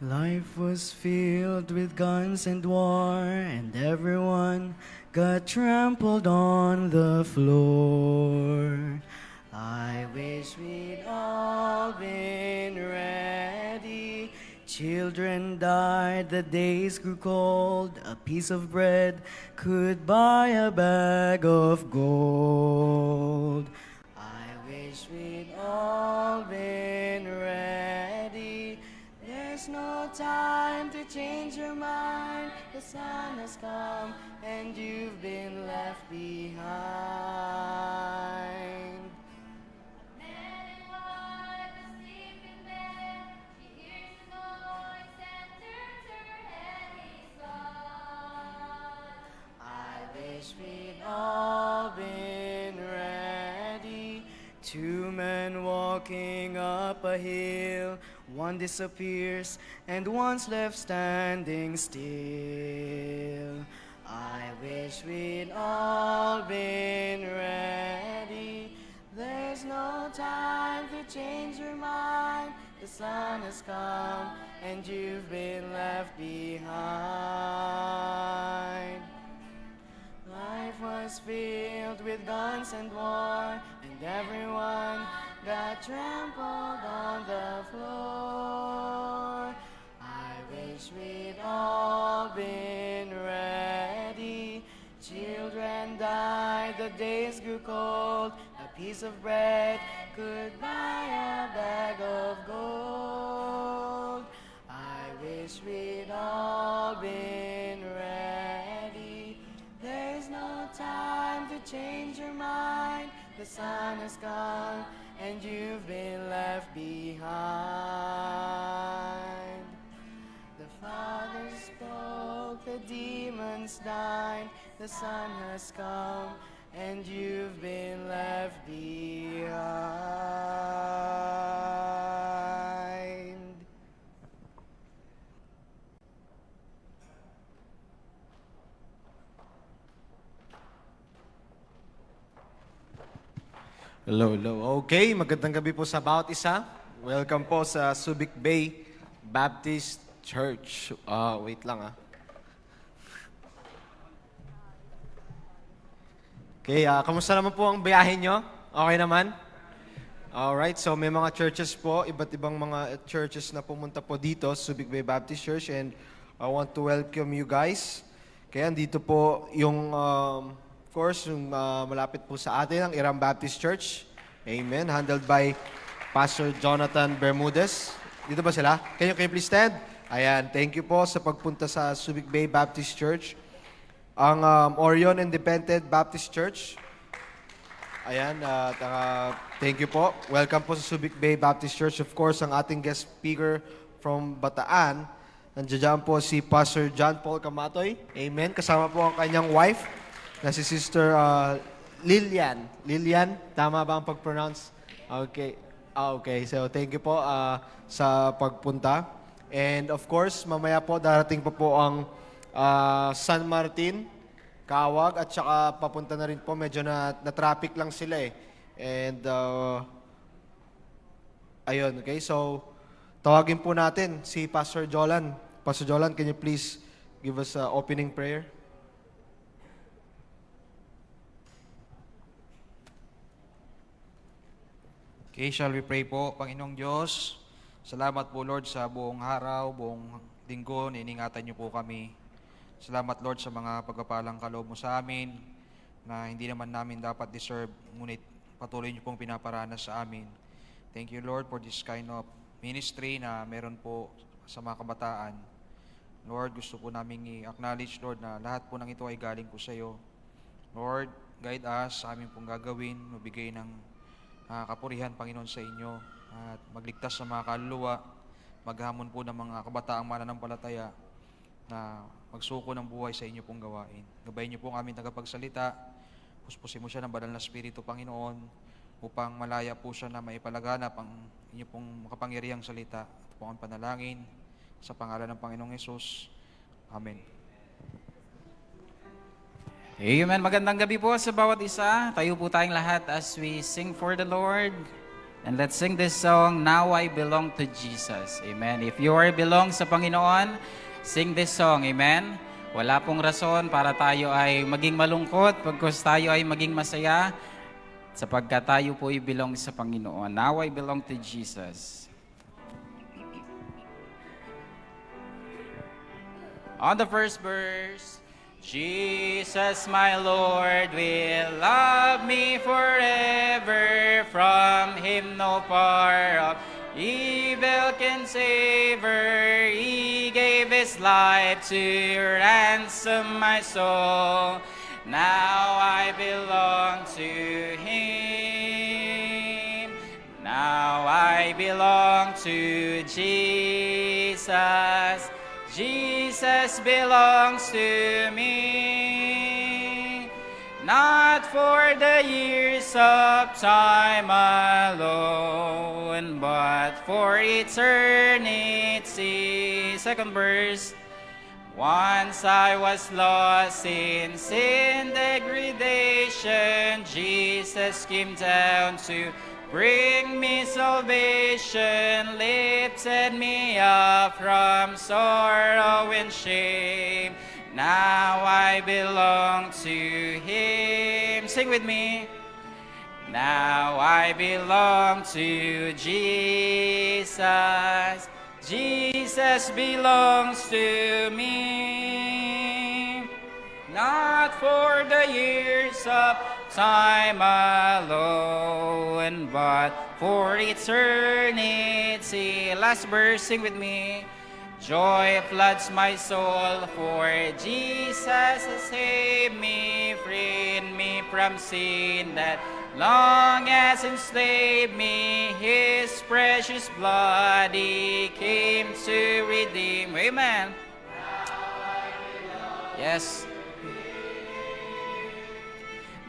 Life was filled with guns and war, and everyone got trampled on the floor. I wish we'd all been ready. Children died, the days grew cold. A piece of bread could buy a bag of gold. I wish we'd all been ready. There's no time to change your mind. The sun has come and you've been left behind. Man and wife asleep in bed. She hears the noise and turns her head. He's gone. I wish we'd all been ready. Two men walking up a hill. One disappears and one's left standing still. I wish we'd all been ready. There's no time to change your mind. The sun has come and you've been left behind. Life was filled with guns and war, and everyone got trampled on the floor. I wish we'd all been ready. Children died, the days grew cold. A piece of bread could buy a bag of gold. I wish we'd all been ready. There's no time to change your mind. The sun has come and you've been left behind. The Father spoke, the demons died. The sun has come and you've been left behind. Hello, hello. Okay, magandang gabi po sa bawat isa. Welcome po sa Subic Bay Baptist Church. Wait lang ah. Okay, kamusta naman po ang biyahe nyo? Okay naman? Alright, so may mga churches po, iba't ibang mga churches na pumunta po dito, Subic Bay Baptist Church, and I want to welcome you guys. Kaya dito po yung of course, yung malapit po sa atin, ang Iram Baptist Church. Amen. Handled by Pastor Jonathan Bermudez. Dito ba sila? Can you please stand? Ayan, thank you po sa pagpunta sa Subic Bay Baptist Church. Ang Orion Independent Baptist Church. Ayan, thank you po. Welcome po sa Subic Bay Baptist Church. Of course, ang ating guest speaker from Bataan. Nandiyan po si Pastor John Paul Camatoy. Amen. Kasama po ang kanyang wife na si Sister Lilian. Lilian, tama ba ang pag-pronounce? Okay. Okay. So, thank you po sa pagpunta. And of course, mamaya po darating po ang San Martin, Kawag, at saka papunta na rin po. Medyo na-traffic lang sila eh. And, ayun, okay? So, tawagin po natin si Pastor Jolan. Pastor Jolan, can you please give us an opening prayer? Okay, shall we pray po, Panginoong Diyos. Salamat po, Lord, sa buong araw, buong linggo, iningatan niyo po kami. Salamat, Lord, sa mga pagpapalang kaloob mo sa amin na hindi naman namin dapat deserve, ngunit patuloy niyo pong pinaparanas sa amin. Thank you, Lord, for this kind of ministry na meron po sa mga kabataan. Lord, gusto po namin i-acknowledge, Lord, na lahat po ng ito ay galing po sa iyo. Lord, guide us sa aming pong gagawin, mabigay ng kapurihan, Panginoon, sa inyo at magligtas sa mga kaluluwa, maghamon po ng mga kabataang mananampalataya na magsuko ng buhay sa inyo pong gawain. Gabayin niyo po ang aming tagapagsalita, puspusin mo siya ng banal na Espiritu, Panginoon, upang malaya po siya na maipalaganap ang inyo pong makapangyarihang salita. Ito po ang panalangin sa pangalan ng Panginoong Hesus. Amen. Amen. Magandang gabi po sa bawat isa. Tayo po tayong lahat as we sing for the Lord. And let's sing this song, Now I Belong to Jesus. Amen. If you are belong sa Panginoon, sing this song. Amen. Wala pong rason para tayo ay maging malungkot, pagkos tayo ay maging masaya, sapagkat tayo po ay belong sa Panginoon. Now I belong to Jesus. On the first verse, Jesus, my Lord, will love me forever. From him no power of evil can savor. He gave his life to ransom my soul. Now I belong to him. Now I belong to Jesus. Jesus belongs to me, not for the years of time alone, but for eternity. Second verse. Once I was lost in sin degradation, Jesus came down to bring me salvation, lifted me up from sorrow and shame. Now I belong to him. Sing with me. Now I belong to Jesus. Jesus belongs to me, not for the years of time alone, but for eternity. Last verse, sing with me. Joy floods my soul, for Jesus has saved me, freed me from sin that long has enslaved me. His precious blood he came to redeem. Amen. Yes.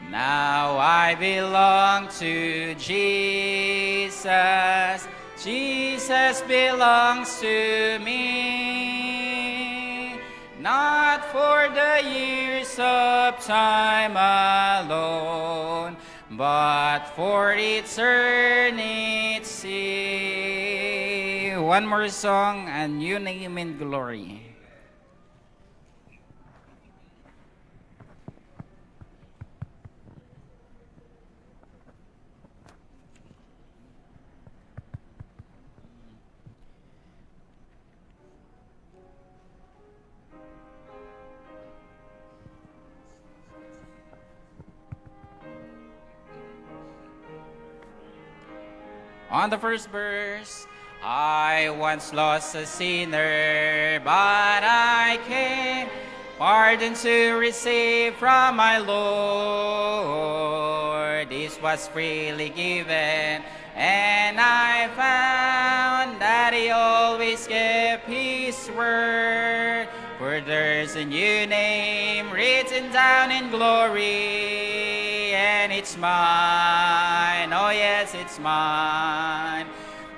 Now I belong to Jesus. Jesus belongs to me, not for the years of time alone, but for eternity. One more song, and you name in glory. On the first verse, I once lost a sinner, but I came pardon to receive from my Lord. This was freely given, and I found that he always kept his word. For there's a new name written down in glory, and it's mine. Oh yes, it's mine.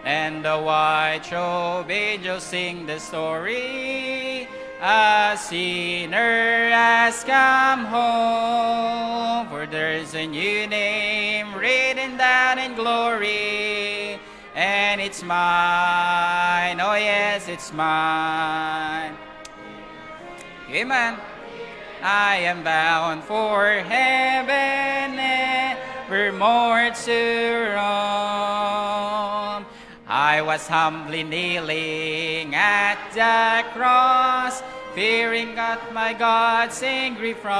And the white-robed angels sing the story. A sinner has come home. For there's a new name written down in glory, and it's mine. Oh yes, it's mine. Amen. I am bound for heaven, evermore to roam. I was humbly kneeling at the cross, fearing that my God's angry from.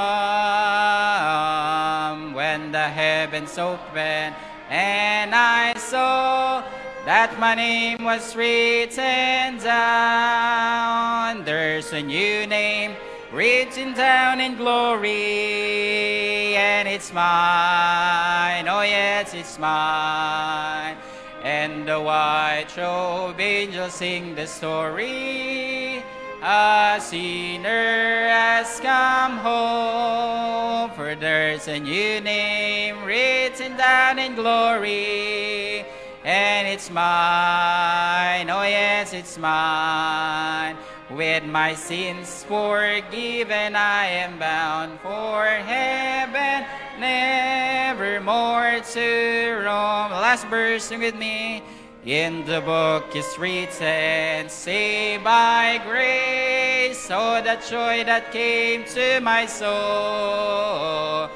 When the heavens opened and I saw that my name was written down, there's a new name written down in glory, and it's mine. Oh yes, it's mine. And the white-robed angels sing the story. A sinner has come home, for there's a new name written down in glory, and it's mine. Oh yes, it's mine. With my sins forgiven, I am bound for heaven, nevermore to roam. Last verse, sing with me. In the book is written, saved by grace, oh, the joy that came to my soul.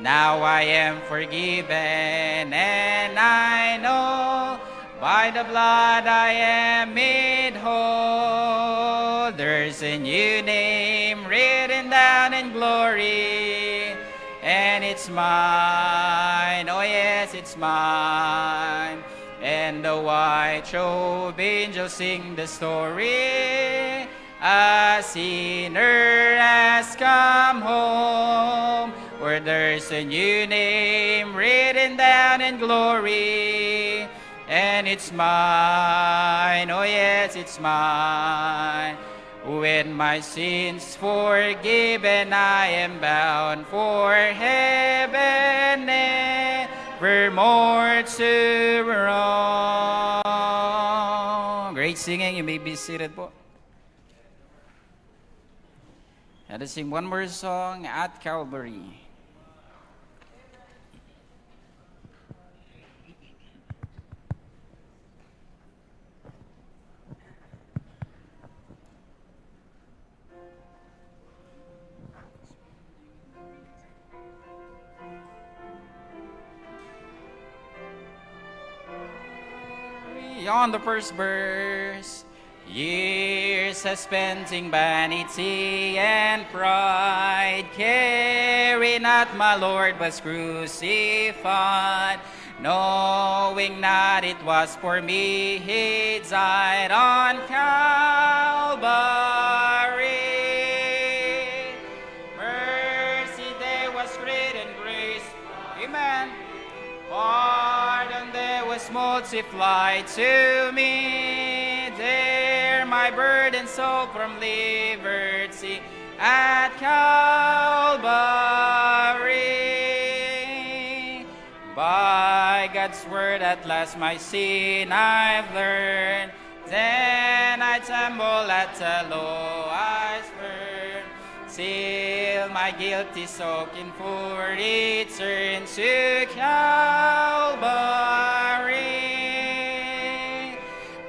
Now I am forgiven, and I know by the blood I am made whole. There's a new name written down in glory, and it's mine, oh yes, it's mine. And the white robe angels sing the story. A sinner has come home, where there's a new name written down in glory. And it's mine, oh yes, it's mine. When my sins forgiven, I am bound for heaven, nevermore to roam. Great singing, you may be seated po. Let us sing one more song, At Calvary. On the first verse, years are spent in vanity and pride, caring not my Lord was crucified, knowing not it was for me he died on Calvary. Mercy there was great and grace, amen. Pardon there was multiplied to me. There my burden soul from liberty at Calvary. By God's word at last my sin I've learned. Then I tremble at the low I spurn. Till my guilty soul in full return to Calvary.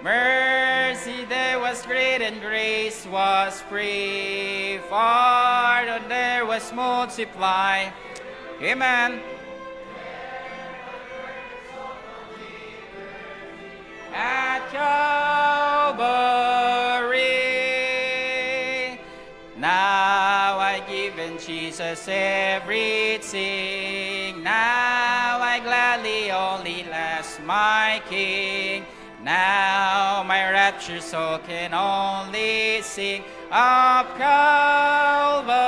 Mercy there was great and grace was free. Pardon there was multiplied. Amen. At Calvary. Now I give in Jesus everything. Now I gladly only last my King. Now my rapture soul can only sing of Calvary.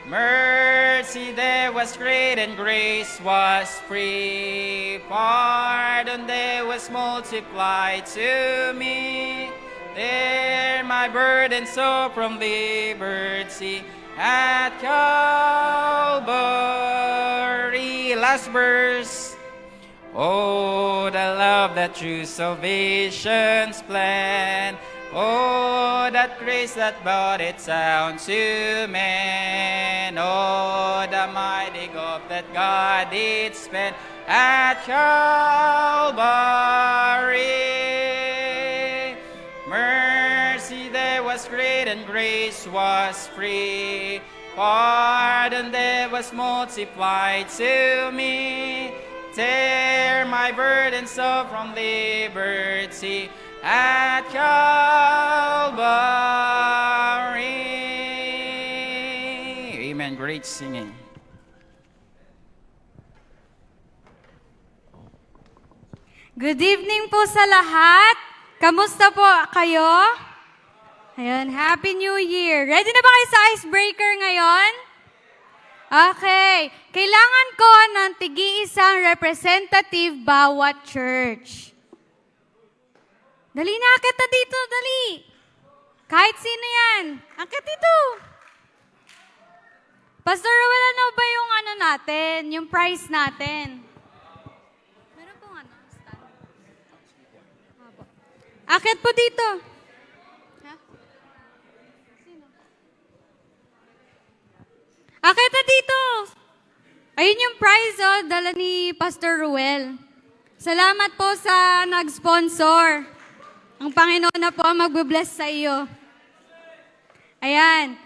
Mercy there was great and grace was free. Pardon there was multiplied to me. There my burden so from liberty at Calvary. Last verse. Oh, the love that through salvation's plan. Oh, that grace that brought it down to man. Oh, the mighty gulf that God did spend at Calvary. Mercy there was great and grace was free. Pardon there was multiplied to me. Tear my burden so from liberty at Calvary. Amen. Great singing. Good evening po sa lahat. Kamusta po kayo? Ayun, Happy New Year. Ready na ba kayo sa icebreaker ngayon? Okay. Kailangan ko ng tig-iisang representative bawat church. Dali na, akit na dito, dali. Kahit sino yan. Akit dito. Pastor, wala na ba yung ano natin, yung prize natin? Meron pong ano, stand. Akit po dito. Ha? Sino? Akit na dito. Ayun yung prize, oh, dala ni Pastor Ruel. Salamat po sa nag-sponsor. Ang Panginoon na po ang magbe-bless sa iyo. Ayan.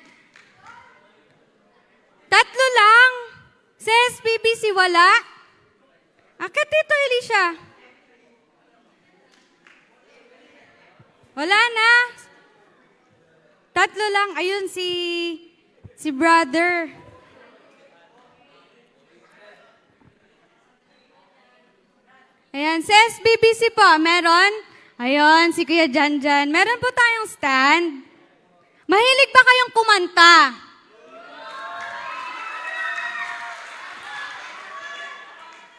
3 lang. Sa SPBC wala. Akit dito, Elisha. Wala na. 3 lang. Ayun si brother. Ayan, sa SBBC po, meron. Ayun, si Kuya Janjan. Meron po tayong stand. Mahilig ba kayong kumanta?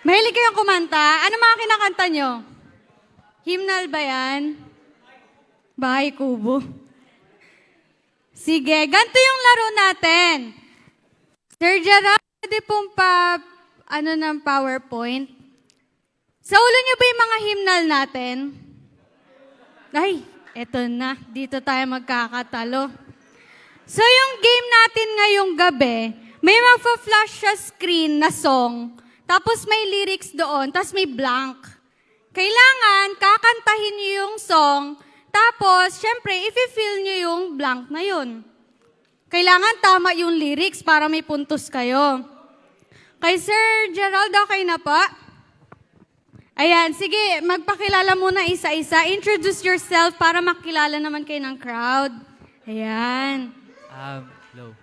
Mahilig kayong kumanta? Ano mga kinakanta nyo? Hymnal ba yan? Bahay Kubo. Sige, ganito yung laro natin. Sir Gerald, pwede pong ng PowerPoint. Sa ulo nyo ba yung mga hymnal natin? Ay, eto na. Dito tayo magkakatalo. So yung game natin ngayong gabi, may magpa-flash sa screen na song, tapos may lyrics doon, tapos may blank. Kailangan kakantahin nyo yung song, tapos syempre, i-fill nyo yung blank na yun. Kailangan tama yung lyrics para may puntos kayo. Kay Sir Gerald, okay na pa? Ayan, sige, magpakilala muna isa-isa. Introduce yourself para makilala naman kayo ng crowd. Ayan. Hello.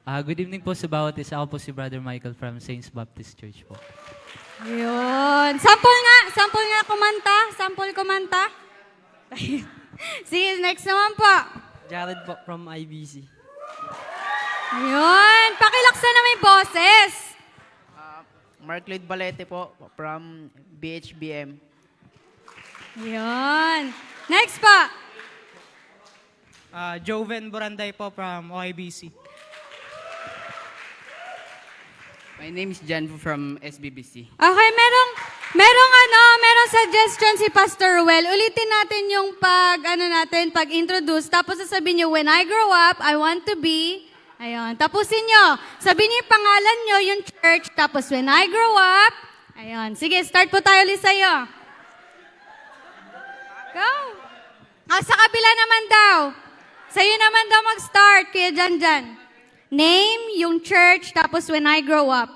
Good evening po sa bawat isa. Ako po si Brother Michael from Saints Baptist Church po. Ayun. Sample nga kumanta. Sample kumanta. Sige, next naman po. Jared po from IBC. Ayun. Pakilaksan na may boses. Marklid Balete po from BHBM. Ayun. Next po. Joven Buranday po from OIBC. My name is Jan from SBBC. Okay, merong suggestion si Pastor Ruel. Ulitin natin yung pag-introduce. Tapos sasabihin niyo, when I grow up, I want to be. Ayun. Tapusin nyo. Sabihin niyo yung pangalan nyo, yung church. Tapos when I grow up. Ayun. Sige, start po tayo ulit sa'yo. Go. Sa kabila naman daw. Sa'yo naman daw mag-start, Kuya Janjan. Name, yung church, tapos when I grow up.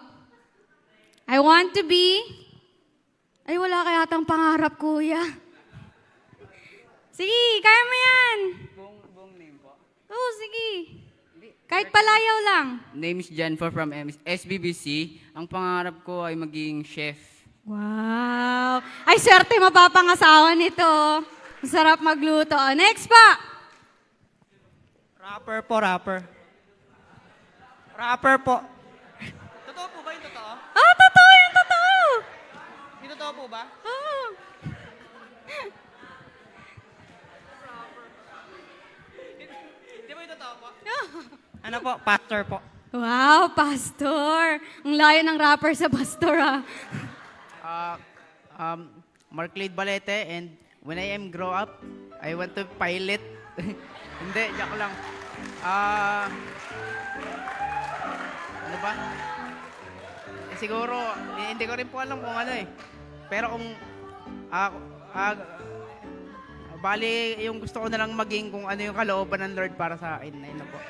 I want to be. Ay, wala kaya atang pangarap, Kuya. Sige, kaya mo yan. Buong name po. Oo, sige. Kahit palayaw lang. Name is Jan from SBBC. Ang pangarap ko ay maging chef. Wow. Ay, swerte mapapangasawa nito. Masarap magluto. Next pa. Rapper po, rapper. Rapper po. Totoo po ba yung totoo? Totoo yung totoo. Yung totoo po ba? Oo. Di ba yung totoo po? Ano po? Pastor po. Wow, pastor. Ang layo ng rapper sa pastor, Marklid Balete, and when I am grow up, I want to pilot. Hindi, joke lang. Ano ba? Siguro, hindi ko rin po alam kung ano eh. Pero kung, bali, yung gusto ko na lang maging kung ano yung kalooban ng Lord para sa akin. Ayun na po.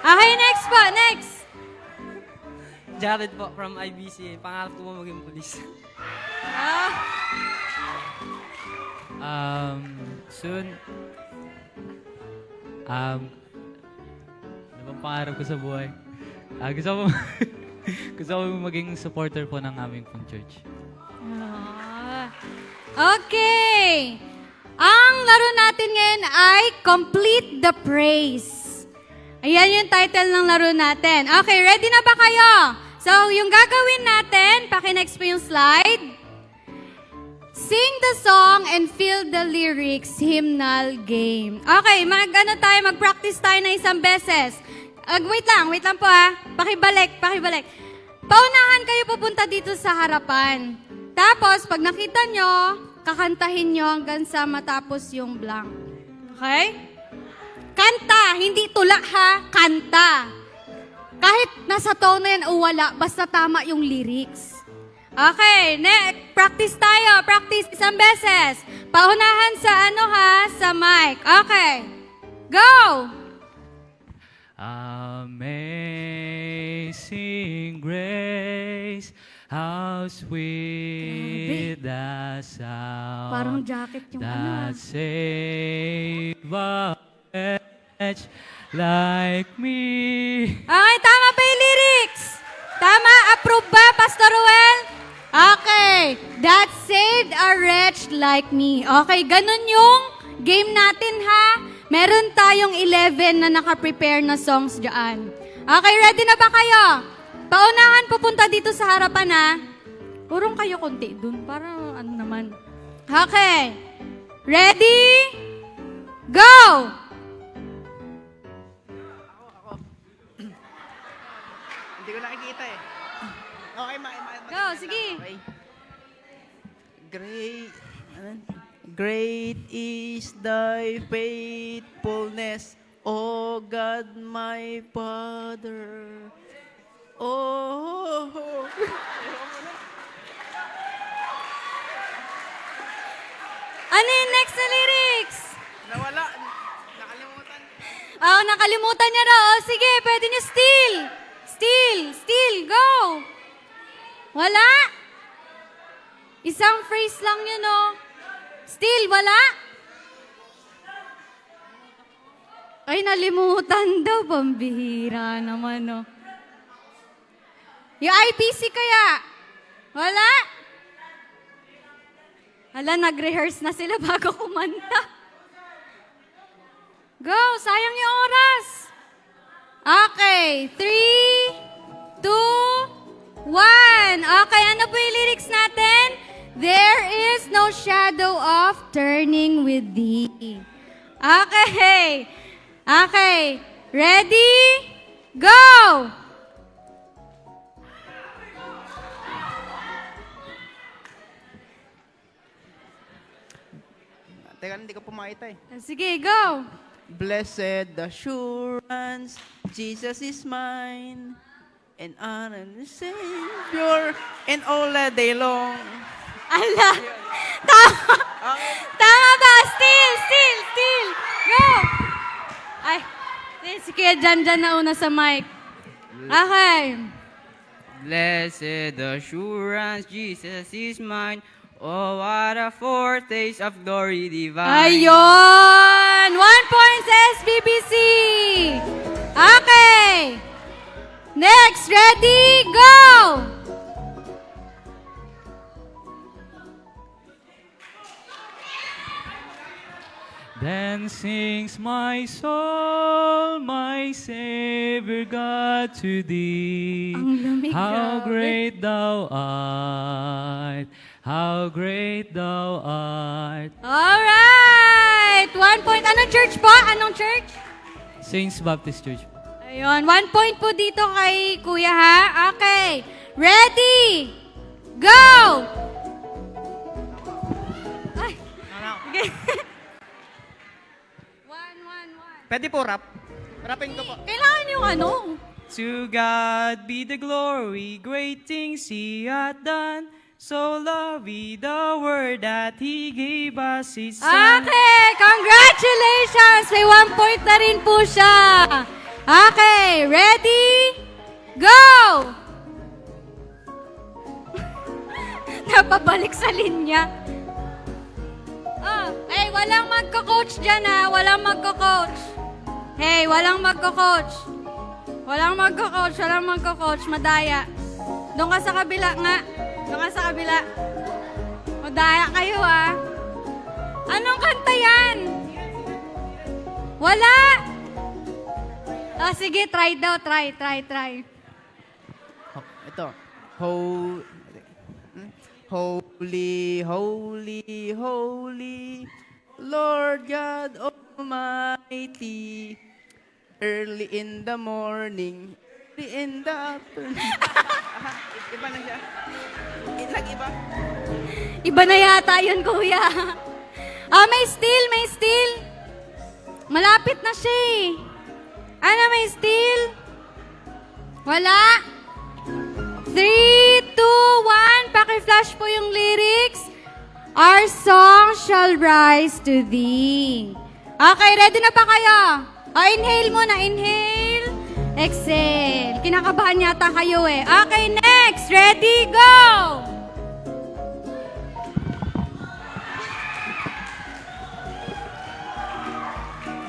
Okay, next po. Next. Jared po from IBC. Pangarap ko po maging pulis. Soon, ano bang pangarap ko sa buhay? Gusto ko maging supporter po ng aming pong church. Okay. Ang laro natin ngayon ay Complete the Praise. Ayan yung title ng laro natin. Okay, ready na ba kayo? So, yung gagawin natin, paki-next po yung slide. Sing the song and fill the lyrics, hymnal game. Okay, mag-practice tayo na isang beses. Wait lang po Pakibalik. Paunahan kayo pupunta dito sa harapan. Tapos, pag nakita nyo, kakantahin nyo hanggang sa matapos yung blank. Okay? Kanta, hindi tula ha, kanta. Kahit nasa tono yan o wala, basta tama yung lyrics. Okay, next, practice tayo. Practice isang beses. Paunahan sa sa mic. Okay, go! Amazing grace, how sweet the sound Parang jacket yung that saved a wretch like me. Okay, tama ba yung lyrics? Tama, approve ba, Pastor Ruel? Okay, that saved a wretch like me. Okay, ganun yung game natin ha. Meron tayong 11 na naka-prepare na songs dyan. Okay, ready na ba kayo? Paunahan pupunta dito sa harapan ha. Urong kayo konti dun, para ano naman. Okay, ready? Go! Hindi ko nakikita eh. Okay, Go, sige. Okay. Great is thy faithfulness, O God my Father. Oh. Ano yung next na lyrics? Nawala. Nakalimutan. Oh, nakalimutan niya na. Oh, sige, pwede niyo steal. Steal, go. Wala? Isang phrase lang yun, oh. Still, wala? Ay, nalimutan daw. Pambihira naman, oh. Yung IPC kaya? Wala? Hala, nag-rehearse na sila bago kumanta. Go, sayang yung oras. Okay, 3, 2, 1. Okay, ano po yung lyrics natin? There is no shadow of turning with thee. Okay. Okay. Ready? Go! Teka, hindi ko pumakita eh. Sige, go! Blessed assurance, Jesus is mine, and I'm the Savior, and all the day long. Ala! Tama! Tama ba? Still! Go! Ay, si Kuya Jan na una sa mic. Okay. Blessed assurance, Jesus is mine. Oh, what a foretaste of glory divine. Ayun! 1 point sa SBBC! Okay! Next, ready, go! Then sings my soul, my Savior God, to thee. Ang lamig, How grabe. great thou art, how great thou art. Alright! 1 point. Anong church po? Anong church? Saints Baptist Church. Ayun, 1 point po dito kay Kuya ha. Okay. Ready? Go! Ay. Okay. 1. Pwede po rap? Rapin ko po. Kailangan yung ano? To God be the glory, great things He hath done. So lovely the word that He gave us His Son. Okay, congratulations! May 1 point na rin po siya. Okay, ready? Go! Napabalik sa linya. Oh, hey, walang magko-coach dyan ha. Walang magko-coach. Hey, walang magko-coach. Walang magko-coach. Madaya. Doon ka sa kabila nga. Doon ka sa kabila. Madaya kayo ha. Anong kanta yan? Wala? Ah, sige, try daw. Try. Ito. Holy, holy, holy, Lord God Almighty. Early in the morning, early in the afternoon. Iba na siya. Nag-iba. Iba na yata yun, kuya. Ah, may still, may still. Malapit na siya eh. Ano, may still? Wala? 3, 2, 1. Paki-flash po yung lyrics. Our song shall rise to thee. Okay, ready na pa kayo? Inhale muna, inhale. Exhale. Kinakabahan yata kayo eh. Okay, next. Ready, go!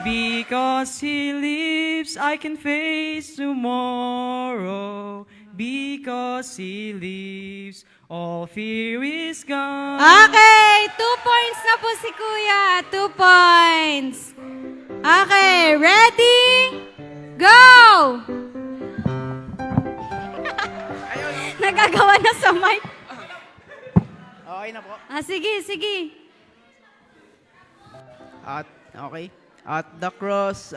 Because he lives, I can face tomorrow. Because he lives, all fear is gone. Okay, 2 points na po si Kuya. 2 points. Okay, ready? Go! Nagagawa na sa mic. Okay na po. Sige, sige. Okay. At the cross,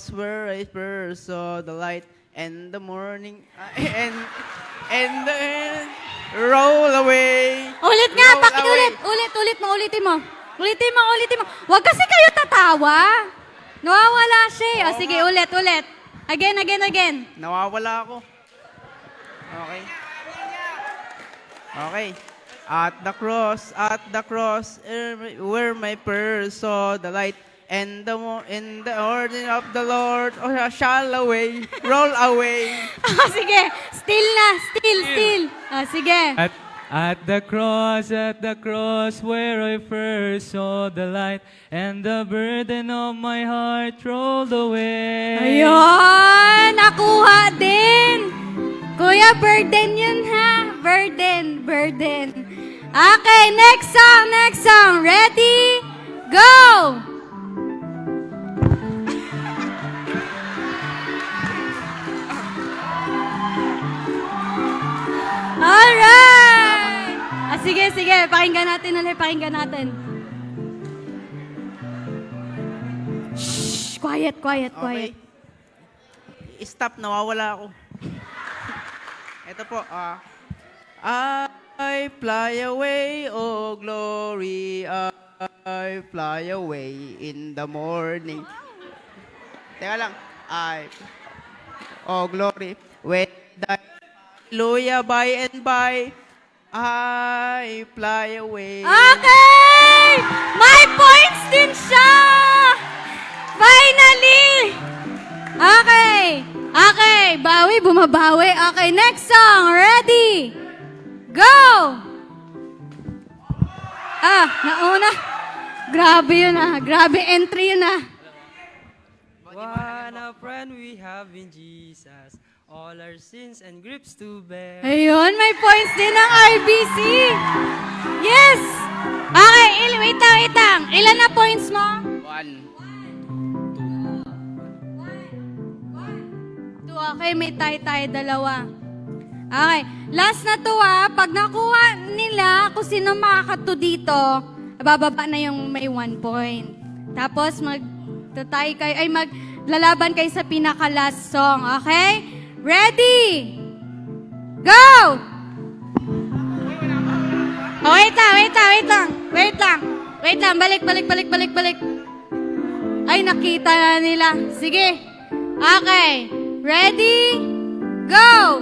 where I first saw the light, and the morning, and the roll away. Ulit nga, roll pakiulit. away. Ulitin mo. Huwag kasi kayo tatawa. Nawawala siya eh. O, sige, ulit. Again. Nawawala ako. Okay. Okay. At the cross, where my purse saw the light, and in the order of the Lord, shall away, roll away. Sige, still. Sige. At the cross where I first saw the light, and the burden of my heart rolled away. Ayun, nakuha din. Kuya, burden yun ha. Burden. Okay, next song. Ready? Go! Alright! Sige. Pakinggan natin. Shh! Quiet. Okay. Stop, nawawala ako. Ito po, I fly away, oh glory, I fly away in the morning. Teka lang, oh glory, when the hallelujah by and by, I fly away. Okay! May points din siya! Finally! Okay, bumabawi. Okay, next song. Ready? Go! Nauna. Grabe yun Grabe entry yun What a friend we have in Jesus. All our sins and griefs to bear. Ayun, may points din ng RBC. Yes! Okay, wait lang. Ilan na points mo? 1. 2. Okay, may tayo dalawa. Okay, last na to Pag nakuha nila kung sino makakato dito, bababa na yung may 1 point. Tapos maglalaban kayo sa pinaka-last song. Okay? Ready? Go! Oh, wait lang. Balik. Ay, nakita na nila. Sige. Okay. Ready? Go!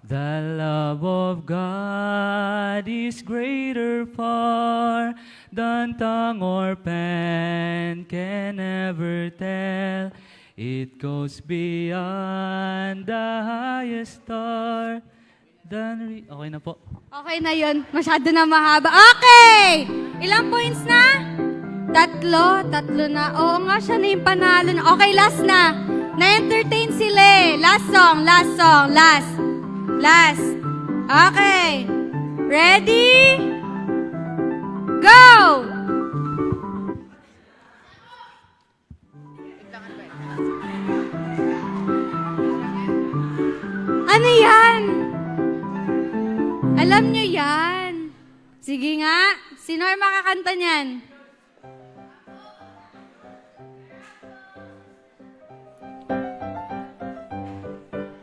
The love of God is greater far than tongue or pen can ever tell. It goes beyond the highest star. Okay na po. Okay na yun. Masyado na mahaba. Okay! Ilang points na? 3 na. Oo nga, siya na yung panalo na. Okay, last na. Na-entertain sila Last song. Okay. Ready? Go! Ano yan? Alam nyo yan. Sige nga. Sino ang makakanta niyan?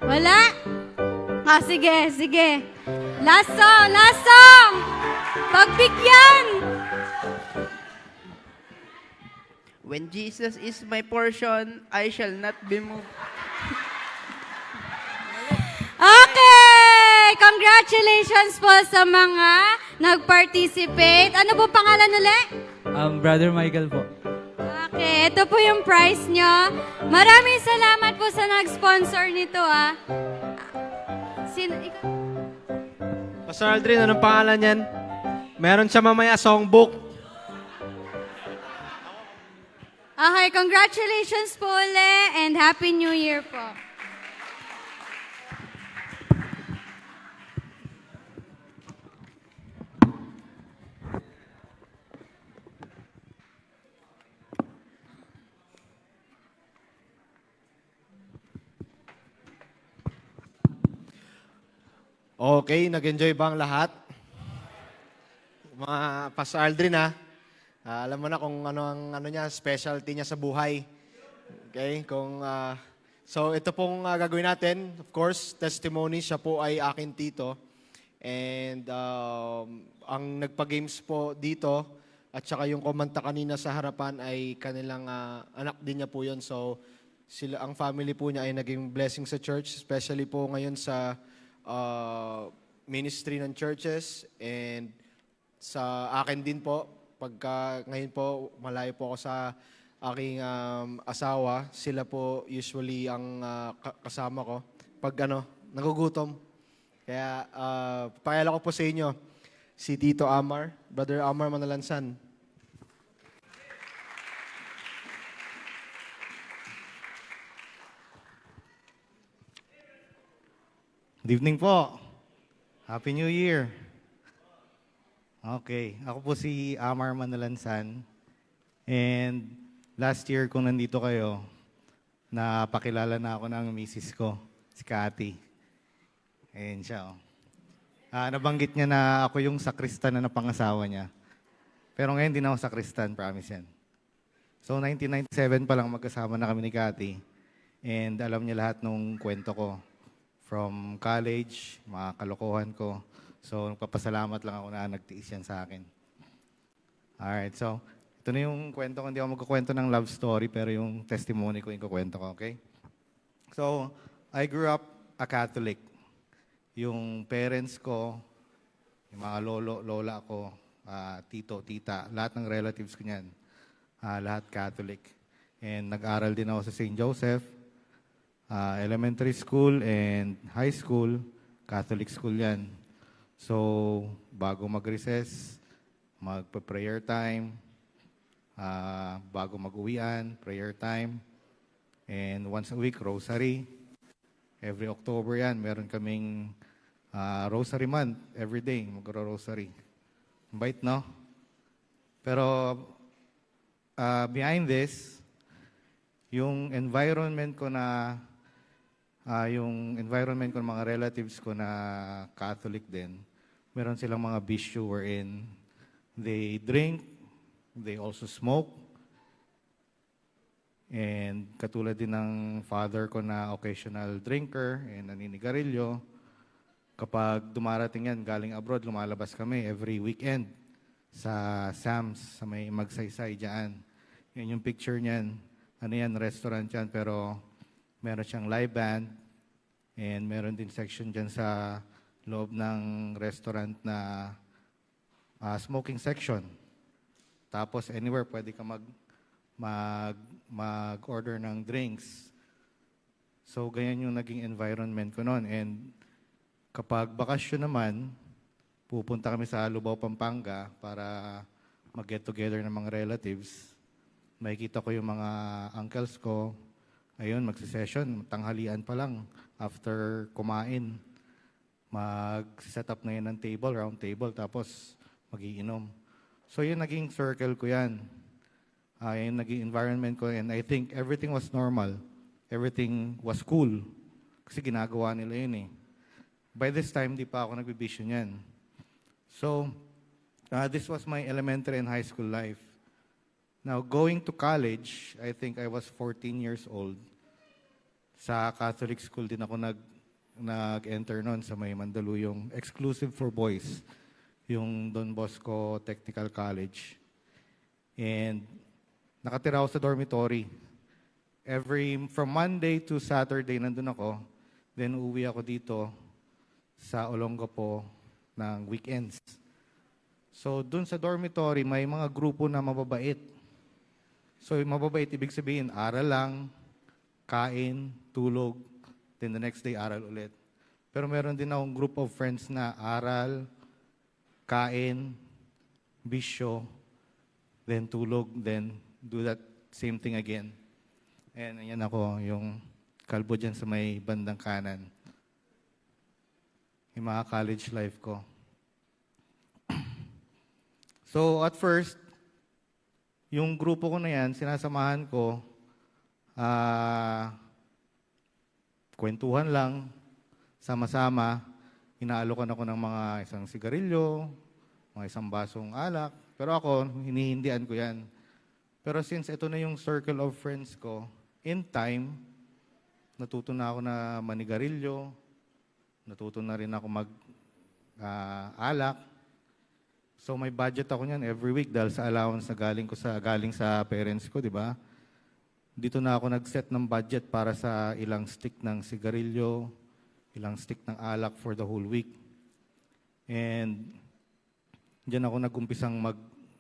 Wala? Sige. Last song, last song! Pagbigyan! When Jesus is my portion, I shall not be moved. Okay! Congratulations po sa mga nag-participate. Ano po pangalan ulit? Brother Michael po. Okay, ito po yung prize nyo. Maraming salamat po sa nag-sponsor nito, ah. Sino? Ikaw? Pastor Aldrin, anong pangalan yan? Meron siya mamaya songbook. Okay, congratulations po ulit and Happy New Year po. Okay, nag-enjoy ba ang lahat? Mga Pastor Aldrin, ha? Alam mo na kung ano ang niya, specialty niya sa buhay. Okay? So ito pong gagawin natin, of course, testimony. Siya po ay aking tito. And ang nagpa-games po dito at saka yung kumanta kanina sa harapan ay kanilang anak din niya po yun. So ang family po niya ay naging blessing sa church, especially po ngayon sa ministry ng churches, and sa akin din po, pagka ngayon po malayo po ako sa aking asawa, sila po usually ang kasama ko pag nagugutom. Kaya pakilala ko po sa inyo si Tito Amar, Brother Amar Manalansan. Good evening po. Happy New Year. Okay, ako po si Amar Manalansan. And last year kung nandito kayo, napakilala na ako ng misis ko, si Cathy. Ayan siya. Nabanggit niya na ako yung sakristan na napangasawa niya. Pero ngayon din ako sakristan, promise yan. So 1997 pa lang magkasama na kami ni Cathy. And alam niya lahat ng kwento ko. From college, mga kalokohan ko. So, nagpapasalamat lang ako na nagtiis yan sa akin. Alright, so, ito na yung kwento ko. Hindi ako magkukwento ng love story, pero yung testimony ko yung kukwento ko, okay? So, I grew up a Catholic. Yung parents ko, yung mga lolo, lola ko, tito, tita, lahat ng relatives ko niyan, lahat Catholic. And nag-aral din ako sa St. Joseph, elementary school and high school, Catholic school yan. So, bago mag-recess, magpa-prayer time, bago mag-uwian, prayer time, and once a week, rosary. Every October yan, meron kaming rosary month, every day, magro-rosary. Bait, no? Pero, behind this, yung environment ko ng mga relatives ko na Catholic din, meron silang mga bisyo wherein they drink, they also smoke, and katulad din ng father ko na occasional drinker and naninigarilyo. Kapag dumarating yan, galing abroad, lumalabas kami every weekend sa Sam's, sa may Magsaysay dyan. Yan yung picture niyan. Ano yan, restaurant yan, pero meron siyang live band, and meron din section dyan sa loob ng restaurant na smoking section. Tapos anywhere pwede ka mag-order ng drinks. So ganyan yung naging environment ko noon. And kapag bakasyon naman, pupunta kami sa Lubao, Pampanga para mag-get together ng mga relatives. Makikita ko yung mga uncles ko. Ayun, magsi-session, tanghalian pa lang. After kumain, mag-set up na yan ng table, round table, tapos magiinom. So yun naging circle ko yan. Yung naging environment ko, and I think everything was normal. Everything was cool. Kasi ginagawa nila yun eh. By this time, di pa ako nagbibisyo niyan. So, this was my elementary and high school life. Now, going to college, I think I was 14 years old. Sa Catholic school din ako nag-enter noon sa may Mandaluyong, exclusive for boys, yung Don Bosco Technical College. And nakatira ako sa dormitory. From Monday to Saturday, nandun ako. Then uwi ako dito sa Olongapo ng weekends. So dun sa dormitory, may mga grupo na mababait. So yung mababait, ibig sabihin, aral lang, kain, tulog, then the next day, aral ulit. Pero meron din akong group of friends na aral, kain, bisyo, then tulog, then do that same thing again. And ayan ako, yung kalbo dyan sa may bandang kanan. Yung mga college life ko. So at first, yung grupo ko na yan, sinasamahan ko, kwentuhan lang, sama-sama, inaalokan ako ng mga isang sigarilyo, mga isang basong alak. Pero ako, hinihindian ko yan. Pero since ito na yung circle of friends ko, in time, natuto na ako na manigarilyo, natuto na rin ako mag-alak. So may budget ako niyan every week dahil sa allowance na galing sa parents ko, di ba? Dito na ako nag-set ng budget para sa ilang stick ng sigarilyo, ilang stick ng alak for the whole week. And diyan ako nag-umpisang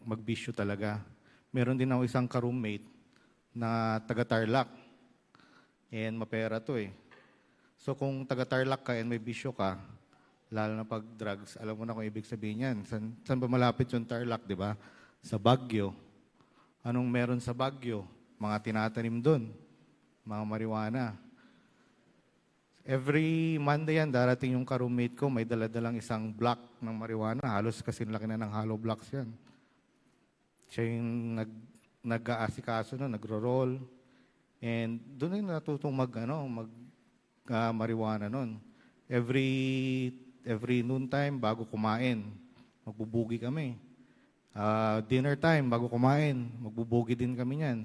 magbisyo talaga. Meron din ako isang ka-roommate na taga-Tarlac. And mapera to eh. So kung taga-Tarlac ka and may bisyo ka, lalo na pag drugs, alam mo na kung ibig sabihin yan. Saan ba malapit yung Tarlac, di ba? Sa Baguio. Anong meron sa Baguio? Mga tinatanim doon. Mga marijuana. Every Monday yan, darating yung ka-roommate ko, may daladalang isang block ng marijuana. Halos kasi laki na ng hollow blocks yan. Siya yung nag-aasikaso na, nagro-roll. And doon yung natutong marijuana nun. Every noontime, bago kumain, magbubugi kami. Dinner time, bago kumain, magbubugi din kami niyan.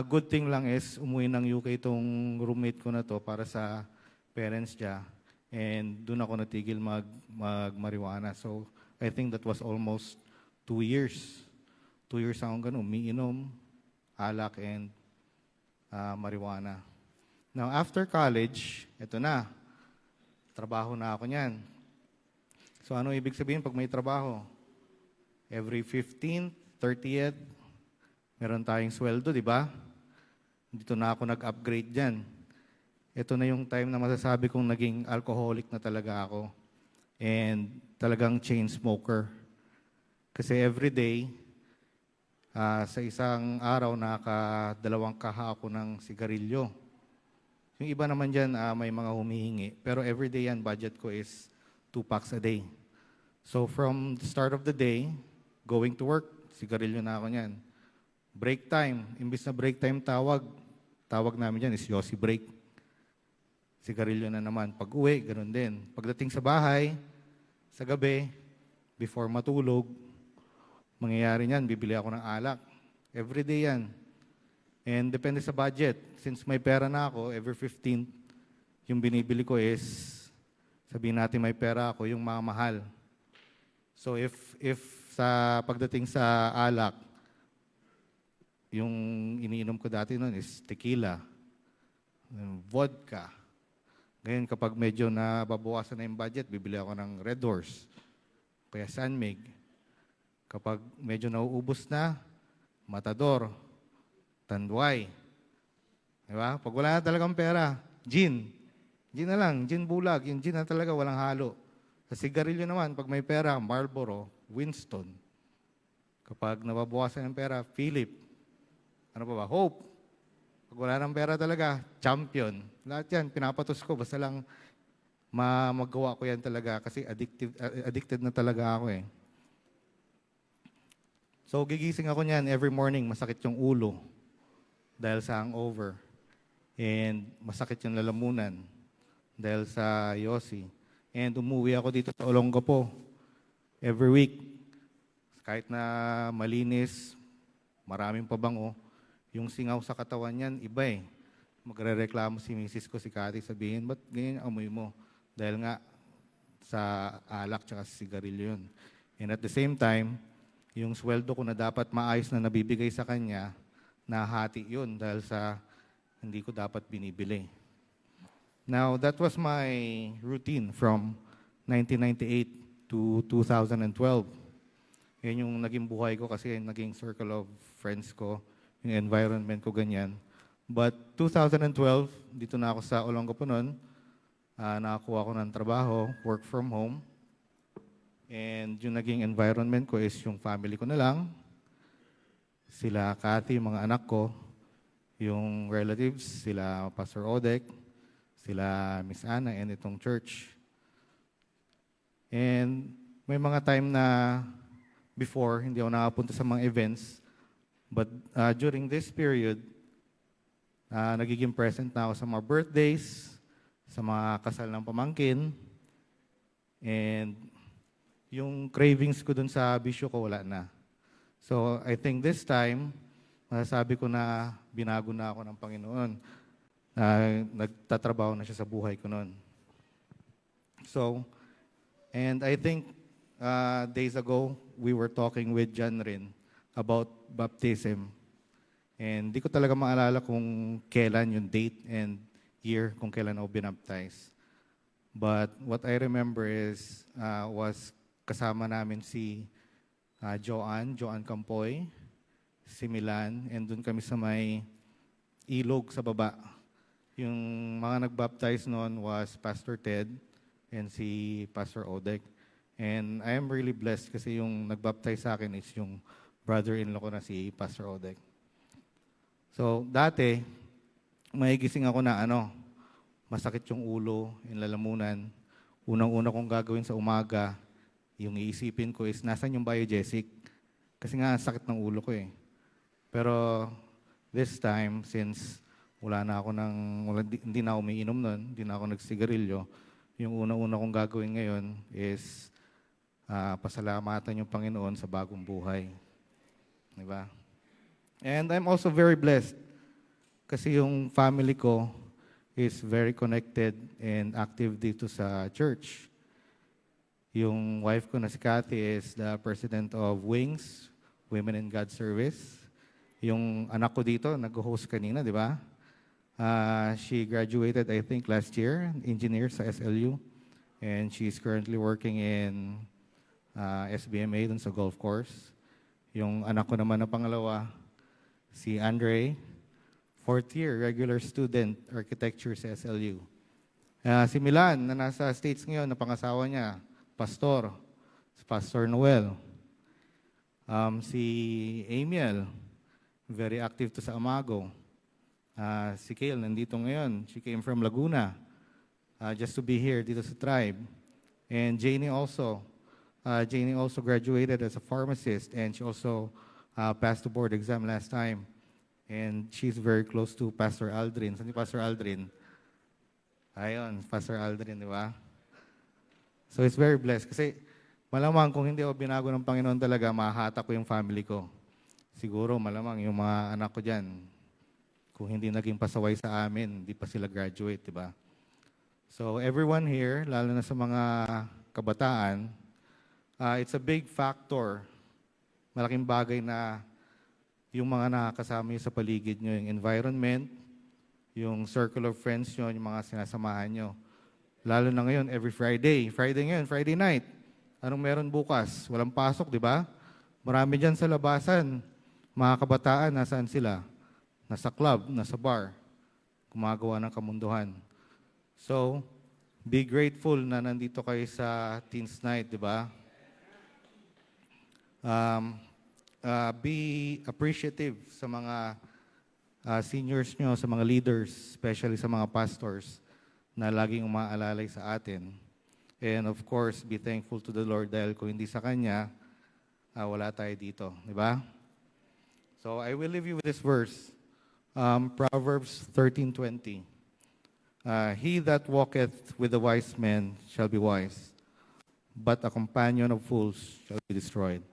Good thing lang is, umuwi ng UK itong roommate ko na to para sa parents niya. And doon ako natigil mag-marijuana. So, I think that was almost 2 years. 2 years akong ganun, umiinom, alak, and marijuana. Now, after college, eto na. Trabaho na ako niyan. So, ano ibig sabihin pag may trabaho? Every 15th, 30th, meron tayong sweldo, di ba? Dito na ako nag-upgrade dyan. Ito na yung time na masasabi kong naging alcoholic na talaga ako. And talagang chain smoker. Kasi every day, sa isang araw, nakadalawang kaha ako ng sigarilyo. Yung iba naman dyan, may mga humihingi. Pero everyday yan, budget ko is 2 packs a day. So from the start of the day, going to work, sigarilyo na ako niyan. Break time, imbis na break time tawag namin dyan is Yossi break. Sigarilyo na naman. Pag uwi, ganun din. Pagdating sa bahay, sa gabi, before matulog, mangyayari niyan, bibili ako ng alak. Everyday yan. And depende sa budget. Since may pera na ako, every 15th, yung binibili ko is, sabihin natin may pera ako, yung mga mahal. So if sa pagdating sa alak, yung iniinom ko dati noon is tequila, vodka. Ngayon kapag medyo nababawasan na yung budget, bibili ako ng Red Horse, kaya San Mig. Kapag medyo nauubos na, Matador, Tanduay. Diba? Pag wala na talagang pera, gin. Gin na lang, gin bulag. Yung gin na talaga walang halo. Sa sigarilyo naman, pag may pera, Marlboro, Winston. Kapag nababawasan ng pera, Philip. Ano pa ba? Hope. Pag wala ng pera talaga, Champion. Lahat yan, pinapatos ko. Basta lang magawa ko yan talaga kasi addicted na talaga ako eh. So, gigising ako niyan every morning, masakit yung ulo dahil sa hangover. And masakit yung lalamunan dahil sa Yossi. And umuwi ako dito sa Olongapo every week. Kahit na malinis, maraming pabango, yung singaw sa katawan niyan, iba eh. magrereklamo si misis ko, si Cathy, sabihin, ba't ganyan ang amoy mo? Dahil nga sa alak tsaka sa sigarilyo yun. And at the same time, yung sweldo ko na dapat maayos na nabibigay sa kanya, nahati yun dahil sa hindi ko dapat binibili. Now, that was my routine from 1998 to 2012. Yan yung naging buhay ko kasi naging circle of friends ko, yung environment ko ganyan. But 2012, dito na ako sa Olongapo noon, nakakuha ko ng trabaho, work from home. And yung naging environment ko is yung family ko na lang. Sila Cathy, mga anak ko, yung relatives, sila Pastor Odek, sila Miss Anna, and itong church. And may mga time na before, hindi ako nakapunta sa mga events. But during this period, nagiging present na ako sa mga birthdays, sa mga kasal ng pamangkin. And yung cravings ko dun sa bisyo ko, wala na. So I think this time, masasabi ko na binago na ako ng Panginoon. Nagtatrabaho na siya sa buhay ko noon. So, and I think days ago, we were talking with John Rin about baptism. And di ko talaga maalala kung kailan yung date and year kung kailan ako binaptize. But what I remember is, was kasama namin si Joanne Campoy, si Milan, and dun kami sa may ilog sa baba. Yung mga nag-baptize noon was Pastor Ted and si Pastor Odek. And I am really blessed kasi yung nag-baptize sa akin is yung brother-in-law ko na si Pastor Odek. So, dati, may gising ako na masakit yung ulo, yung lalamunan. Unang-una kong gagawin sa umaga, yung iisipin ko is, nasan yung Biogesic? Kasi nga, sakit ng ulo ko eh. Pero, this time, since hindi na ako umiinom nun, hindi na ako nagsigarilyo, yung unang-una kong gagawin ngayon is pasalamatan yung Panginoon sa bagong buhay. Diba? And I'm also very blessed kasi yung family ko is very connected and active dito sa church. Yung wife ko na si Cathy is the president of WINGS, Women in God Service. Yung anak ko dito, nag-host kanina, di ba? She graduated, I think, last year, engineer sa SLU. And she's currently working in SBMA dun sa golf course. Yung anak ko naman na pangalawa, si Andre, fourth year, regular student, architecture sa SLU. Si Milan, na nasa States ngayon, na pangasawa niya, pastor, si Pastor Noel. Si Amiel, very active to sa Amago. Si Kale, nandito ngayon. She came from Laguna just to be here dito sa tribe. And Janie also graduated as a pharmacist and she also passed the board exam last time. And she's very close to Pastor Aldrin. Saan si Pastor Aldrin? Ayun, Pastor Aldrin, di ba? So it's very blessed. Kasi malamang kung hindi ako binago ng Panginoon talaga, mahahatak ko yung family ko. Siguro malamang yung mga anak ko dyan, kung hindi naging pasaway sa amin, hindi pa sila graduate, di ba? So everyone here, lalo na sa mga kabataan, it's a big factor. Malaking bagay na yung mga nakakasama nyo sa paligid nyo, yung environment, yung circle of friends nyo, yung mga sinasamahan nyo. Lalo na ngayon, every Friday. Friday night. Anong meron bukas? Walang pasok, di ba? Marami dyan sa labasan. Mga kabataan, nasaan sila? Nasa club, nasa bar. Gumagawa ng kamunduhan. So, be grateful na nandito kayo sa Teens Night, di ba? Be appreciative sa mga seniors nyo, sa mga leaders, especially sa mga pastors na laging umaalalay sa atin. And of course, be thankful to the Lord dahil kung hindi sa Kanya, wala tayo dito. Di ba? So I will leave you with this verse, Proverbs 13:20. He that walketh with the wise men shall be wise, but a companion of fools shall be destroyed.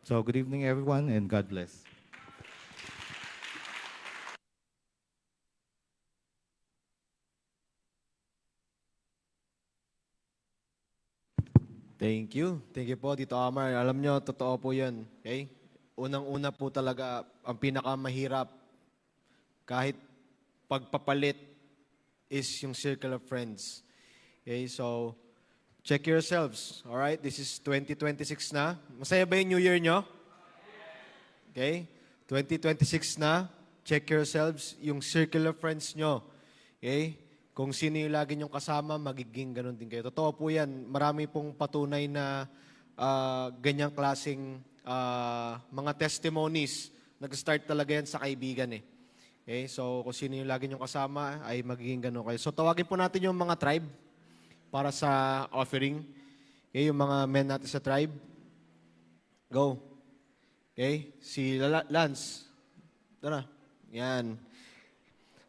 So good evening, everyone, and God bless. Thank you. Thank you po, Tito Amar. Alam nyo, totoo po yan. Okay? Unang-una po talaga, ang pinakamahirap, kahit pagpapalit, is yung circle of friends. Okay? So, check yourselves. Alright? This is 2026 na. Masaya ba yung New Year nyo? Okay? 2026 na. Check yourselves, yung circle of friends nyo. Okay? Kung sino yung lagi nyong kasama, magiging ganun din kayo. Totoo po yan. Marami pong patunay na ganyang klaseng mga testimonies. Nag-start talaga yan sa kaibigan eh. Okay? So, kung sino yung lagi nyong kasama, ay magiging ganun kayo. So, tawagin po natin yung mga tribe para sa offering. Okay? Yung mga men natin sa tribe. Go. Okay? Si Lance. Tara. Yan.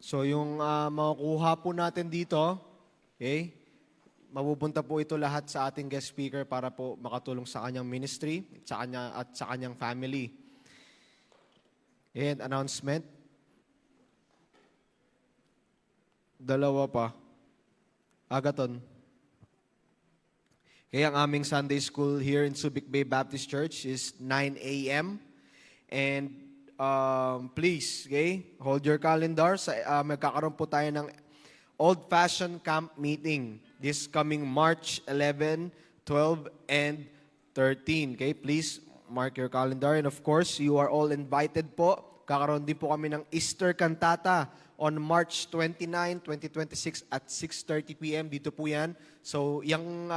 So, yung makukuha po natin dito, okay, mapupunta po ito lahat sa ating guest speaker para po makatulong sa kanyang ministry at sa kanyang family. And announcement. Dalawa pa. Agaton. Okay, ang aming Sunday school here in Subic Bay Baptist Church is 9 a.m. And please, okay, hold your calendar. Magkakaroon po tayo ng old-fashioned camp meeting this coming March 11, 12, and 13. Okay, please mark your calendar. And of course, you are all invited po. Kakaroon din po kami ng Easter Cantata on March 29, 2026 at 6:30 p.m. Dito po yan. So, yung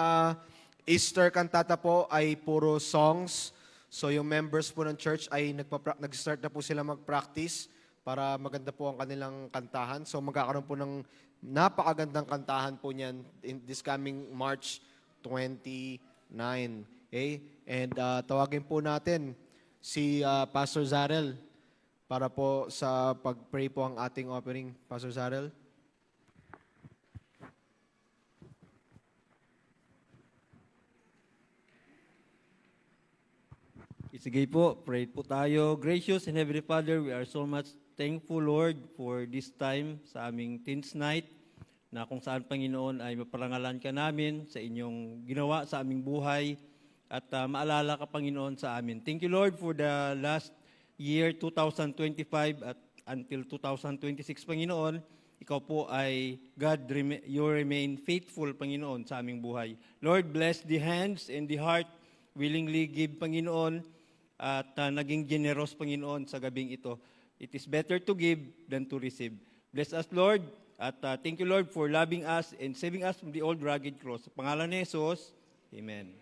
Easter Cantata po ay puro songs. So yung members po ng church ay nag-start na po sila mag-practice para maganda po ang kanilang kantahan. So magkakaroon po ng napakagandang kantahan po niyan in this coming March 29. Okay? And tawagin po natin si Pastor Zarel para po sa pag-pray po ang ating offering. Pastor Zarel. Sige po, pray po tayo. Gracious and Heavenly Father, we are so much thankful, Lord, for this time sa aming Teens Night na kung saan, Panginoon, ay maparangalan ka namin sa inyong ginawa sa aming buhay at maalala ka, Panginoon, sa amin. Thank you, Lord, for the last year, 2025 at until 2026, Panginoon. Ikaw po ay, God, you remain faithful, Panginoon, sa aming buhay. Lord, bless the hands and the heart willingly give, Panginoon, at naging generous, Panginoon, sa gabing ito. It is better to give than to receive. Bless us, Lord, at thank you, Lord, for loving us and saving us from the old rugged cross. Sa pangalan ni Jesus, Amen.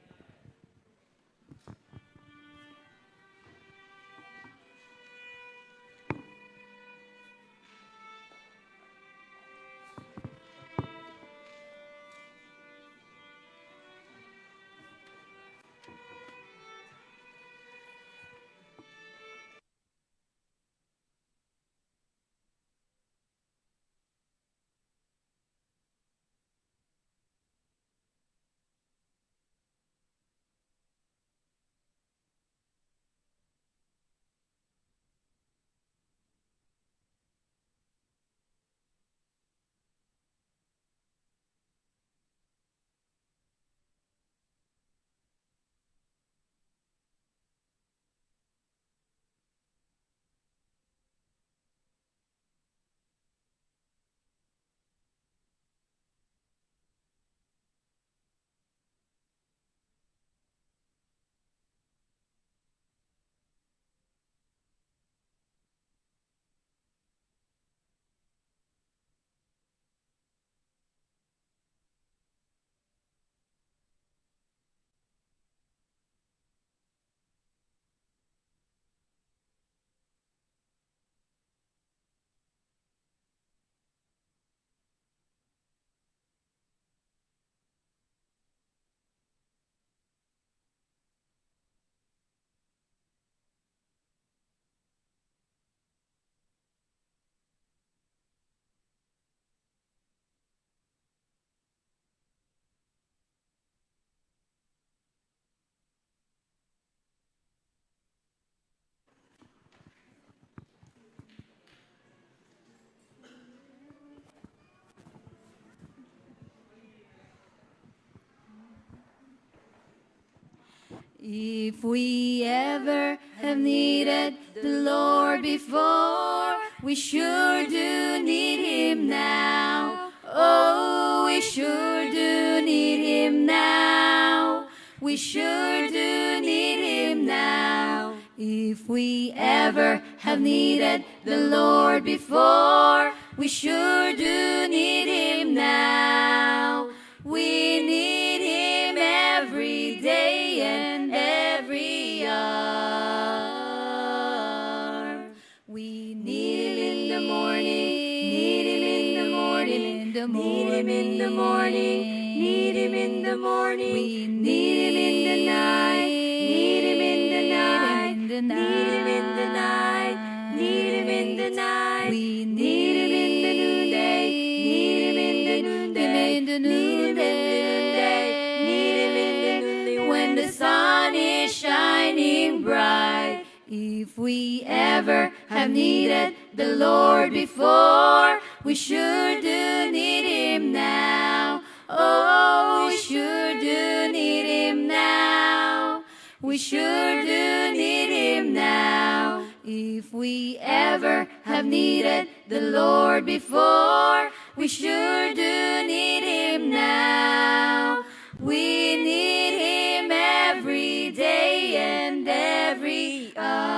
If we ever have needed the Lord before, we sure do need Him now. Oh, we sure do need Him now. We sure do need Him now. If we ever have needed the Lord before, we sure do need Him now. We need Him every day and every hour. We need Him in the morning, need Him in the morning, need Him in the morning, need Him in the morning. We need Him in the night, need Him in the night, need Him in the night, need Him in the night. We need Him in the noonday, need Him in the noonday, need Him in the noonday, need Him in the noonday when the sun is shining bright. If we ever have needed the Lord before, we sure do need Him now. Oh, we sure do need Him now. We sure do need Him now. If we ever have needed the Lord before, we sure do need Him now. We need Him every day and every hour.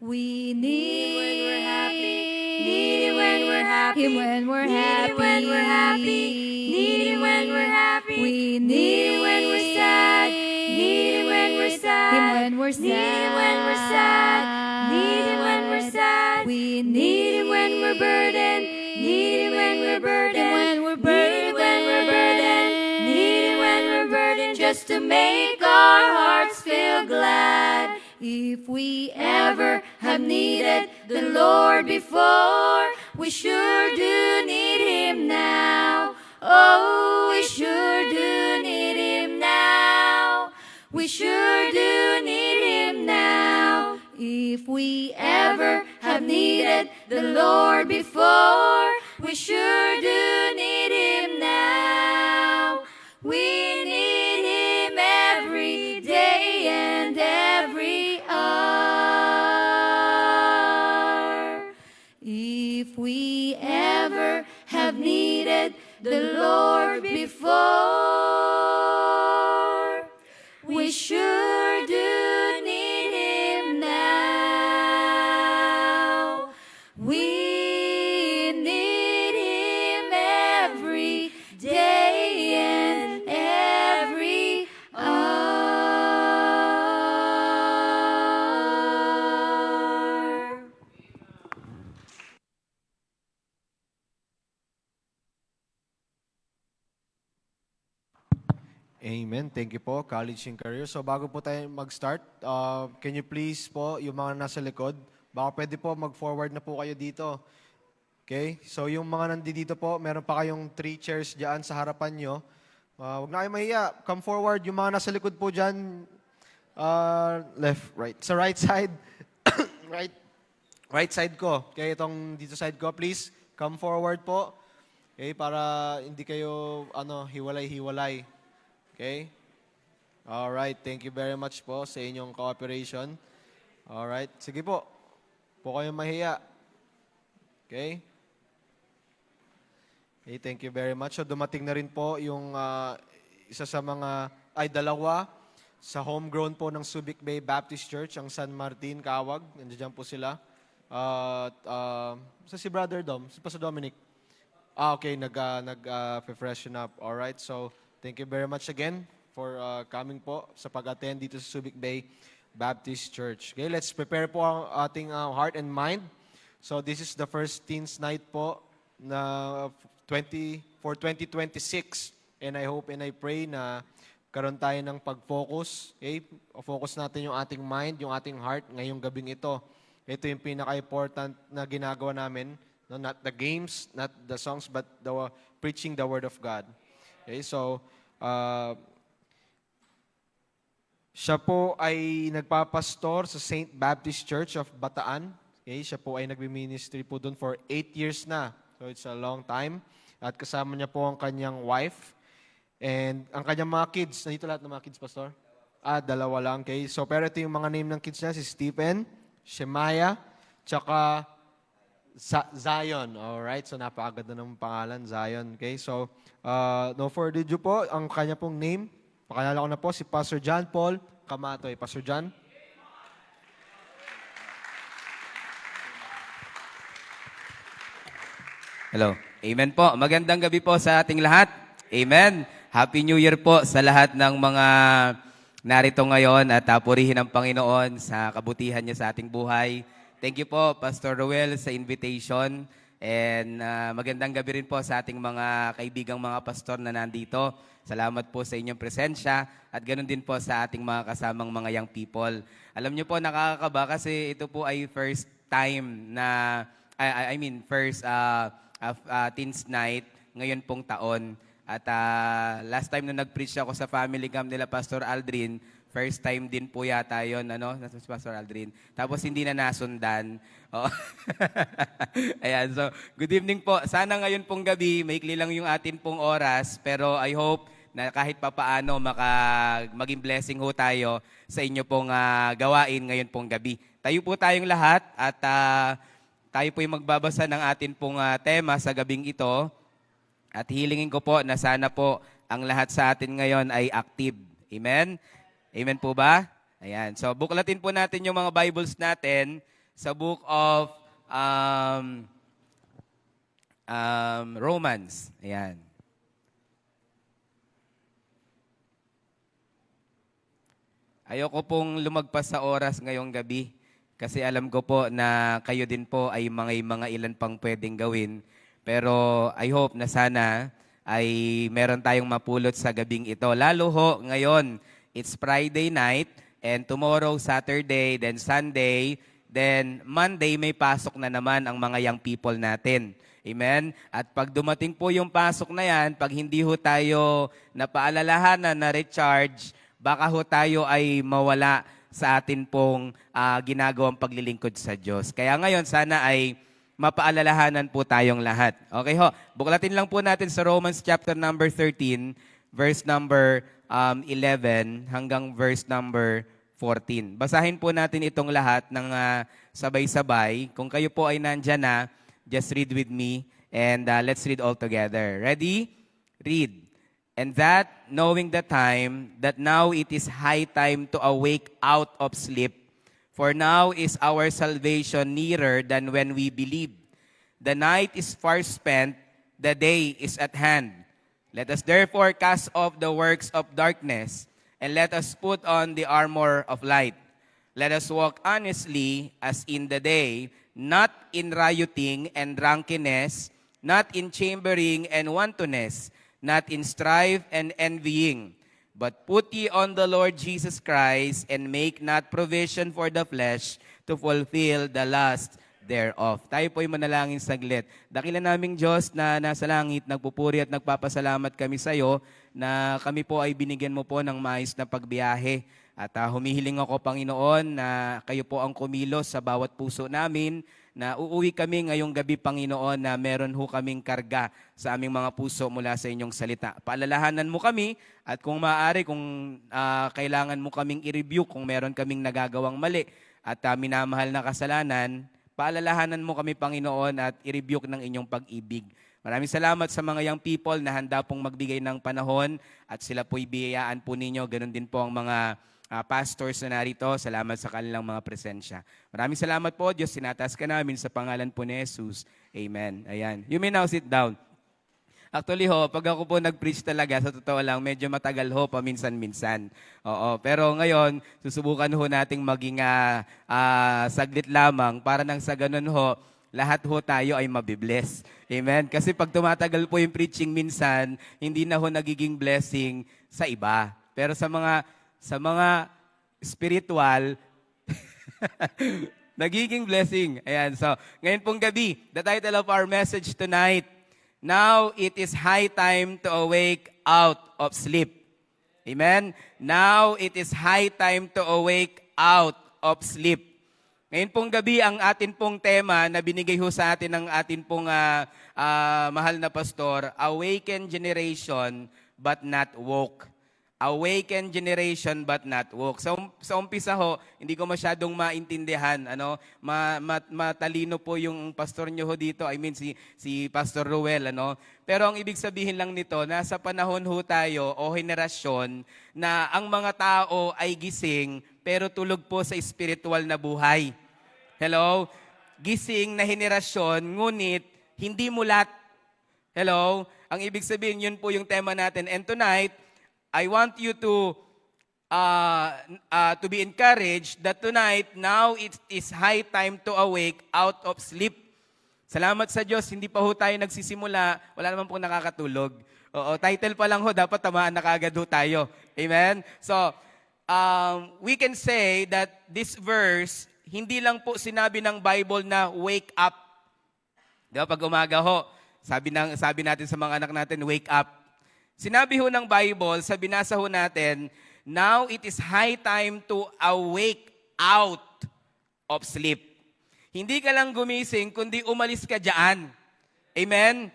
We need when we're happy, need Him when we're happy, Him when we're happy, when we're happy, need Him when we're happy. We need Him when we're sad, need Him when we're sad, Him when we're sad, need Him when we're sad, need Him when we're sad. We need Him when we're burdened, need Him when we're burdened, when we're burdened, when we're burdened, need Him when we're burdened, just to make our hearts feel glad. If we ever have needed the Lord before, we sure do need Him now. Oh, we sure do need Him now. We sure do need Him now. If we ever have needed the Lord before, we sure do need Him now. We need Him every day and every hour. If we ever have needed the Lord before, we sure do need Him now. We need Him every day and every hour. Amen. Thank you po, College and Career. So bago po tayo mag-start, can you please po, yung mga nasa likod, baka pwede po mag-forward na po kayo dito. Okay? So yung mga nandito po, meron pa kayong 3 chairs dyan sa harapan nyo. Huwag na kayo mahiya. Come forward. Yung mga nasa likod po dyan, left, right. Sa right side, right side ko. Okay, itong dito side ko, please, come forward po. Okay, para hindi kayo hiwalay-hiwalay. Okay? Alright, thank you very much po sa inyong cooperation. Alright, sige po. Po kayo mahiya. Okay? Okay, thank you very much. So dumating na rin po yung isa sa mga, dalawa sa homegrown po ng Subic Bay Baptist Church, ang San Martin, Kawag. Nandiyan po sila. Si Brother Dom, si Pastor Dominic. Okay, nag-freshen up. Alright, so thank you very much again for coming po sa pag-attend dito sa Subic Bay Baptist Church. Okay, let's prepare po ang ating heart and mind. So this is the first Teens Night po na for 2026. And I hope and I pray na karoon tayo ng pag-focus. Okay? Focus natin yung ating mind, yung ating heart ngayong gabing ito. Ito yung pinaka-important na ginagawa namin. No? Not the games, not the songs, but preaching the Word of God. Okay? So, siya po ay nagpapastor sa St. Baptist Church of Bataan. Okay? Siya po ay nagbi-ministry po doon for 8 years na. So, it's a long time. At kasama niya po ang kanyang wife. And ang kanyang mga kids, nandito lahat ng mga kids, Pastor? Dalawa lang. Okay. So, pero ito yung mga name ng kids niya, si Stephen, Shemaiah, tsaka Zion. Alright, so napakaganda ng pangalan, Zion. Okay, so no further ado po, ang kanya pong name, pakilala ko na po, si Pastor John Paul Kamatoy. Pastor John? Hello. Amen po. Magandang gabi po sa ating lahat. Amen. Happy New Year po sa lahat ng mga narito ngayon at purihin ang Panginoon sa kabutihan niya sa ating buhay. Thank you po, Pastor Roel, sa invitation. And magandang gabi rin po sa ating mga kaibigang mga pastor na nandito. Salamat po sa inyong presensya at ganoon din po sa ating mga kasamang mga young people. Alam niyo po, nakakakaba kasi ito po ay first time na, first teens night ngayon pong taon. At last time na nag-preach ako sa family camp nila Pastor Aldrin, first time din po yata yun, Pastor Aldrin. Tapos hindi na nasundan. Oh. Ayan, so good evening po. Sana ngayon pong gabi, maikli lang yung atin pong oras, pero I hope na kahit papaano maging blessing ho tayo sa inyo pong gawain ngayon pong gabi. Tayo po tayong lahat at tayo po yung magbabasa ng atin pong tema sa gabing ito. At hilingin ko po na sana po ang lahat sa atin ngayon ay active. Amen? Amen po ba? Ayan. So, buklatin po natin yung mga Bibles natin sa book of Romans. Ayan. Ayoko pong lumagpas sa oras ngayong gabi kasi alam ko po na kayo din po ay mga ilan pang pwedeng gawin. Pero I hope na sana ay meron tayong mapulot sa gabing ito. Lalo ho ngayon, it's Friday night and tomorrow Saturday, then Sunday, then Monday may pasok na naman ang mga young people natin. Amen? At pag dumating po yung pasok na yan, pag hindi ho tayo napaalalahanan na recharge, baka ho tayo ay mawala sa atin pong ginagawang paglilingkod sa Diyos. Kaya ngayon sana ay mapaalalahanan po tayong lahat. Okay ho, buklatin lang po natin sa Romans chapter number 13, verse number 11 hanggang verse number 14. Basahin po natin itong lahat ng sabay-sabay. Kung kayo po ay nandyan na, just read with me and let's read all together. Ready? Read. And that, knowing the time, that now it is high time to awake out of sleep, for now is our salvation nearer than when we believed. The night is far spent, the day is at hand. Let us therefore cast off the works of darkness, and let us put on the armor of light. Let us walk honestly as in the day, not in rioting and drunkenness, not in chambering and wantonness, not in strife and envying. But put ye on the Lord Jesus Christ, and make not provision for the flesh to fulfill the lust thereof. Tayo po'y manalangin saglit. Dakila naming Diyos na nasa langit, nagpupuri at nagpapasalamat kami sa iyo na kami po ay binigyan mo po ng maayos na pagbiyahe. At humihiling ako, Panginoon, na kayo po ang kumilos sa bawat puso namin, na uuwi kami ngayong gabi, Panginoon, na meron ho kaming karga sa aming mga puso mula sa inyong salita. Paalalahanan mo kami at kung maaari, kung kailangan mo kaming i-review, kung meron kaming nagagawang mali at minamahal na kasalanan, paalalahanan mo kami, Panginoon, at i-rebuke ng inyong pag-ibig. Maraming salamat sa mga young people na handa pong magbigay ng panahon at sila po'y biyayaan po ninyo. Ganon din po ang mga pastors na narito. Salamat sa kanilang mga presensya. Maraming salamat po, Diyos. Sinataas ka namin sa pangalan po ni Jesus. Amen. Ayan. You may now sit down. Actually ho, pag ako po nag-preach talaga, sa totoo lang, medyo matagal ho, paminsan-minsan. Oo, pero ngayon, susubukan ho nating maging saglit lamang para nang sa ganun ho, lahat ho tayo ay mabibless. Amen? Kasi pag tumatagal po yung preaching minsan, hindi na ho nagiging blessing sa iba. Pero sa mga spiritual, nagiging blessing. Ayan, so, ngayon pong gabi, the title of our message tonight, Now it is high time to awake out of sleep. Amen? Now it is high time to awake out of sleep. Ngayon pong gabi, ang atin pong tema na binigay ho sa atin ng atin pong mahal na pastor, Awaken Generation but not woke. Awakened generation but not woke. Sa umpisa ho, hindi ko masyadong maintindihan. Matalino po yung pastor nyo ho dito. I mean si Pastor Ruel. Pero ang ibig sabihin lang nito, nasa panahon ho tayo o henerasyon na ang mga tao ay gising pero tulog po sa spiritual na buhay. Hello? Gising na henerasyon, ngunit hindi mulat. Hello? Ang ibig sabihin, yun po yung tema natin. And tonight, I want you to be encouraged that tonight, now it is high time to awake out of sleep. Salamat sa Diyos, hindi pa ho tayo nagsisimula, wala naman pong nakakatulog. Oo, title pa lang ho, dapat tamaan na kaagad ho tayo. Amen? So, we can say that this verse, hindi lang po sinabi ng Bible na wake up. Di ba, pag umaga ho, sabi natin sa mga anak natin, wake up. Sinabi ho ng Bible, sa binasa ho natin, now it is high time to awake out of sleep. Hindi ka lang gumising, kundi umalis ka dyan. Amen?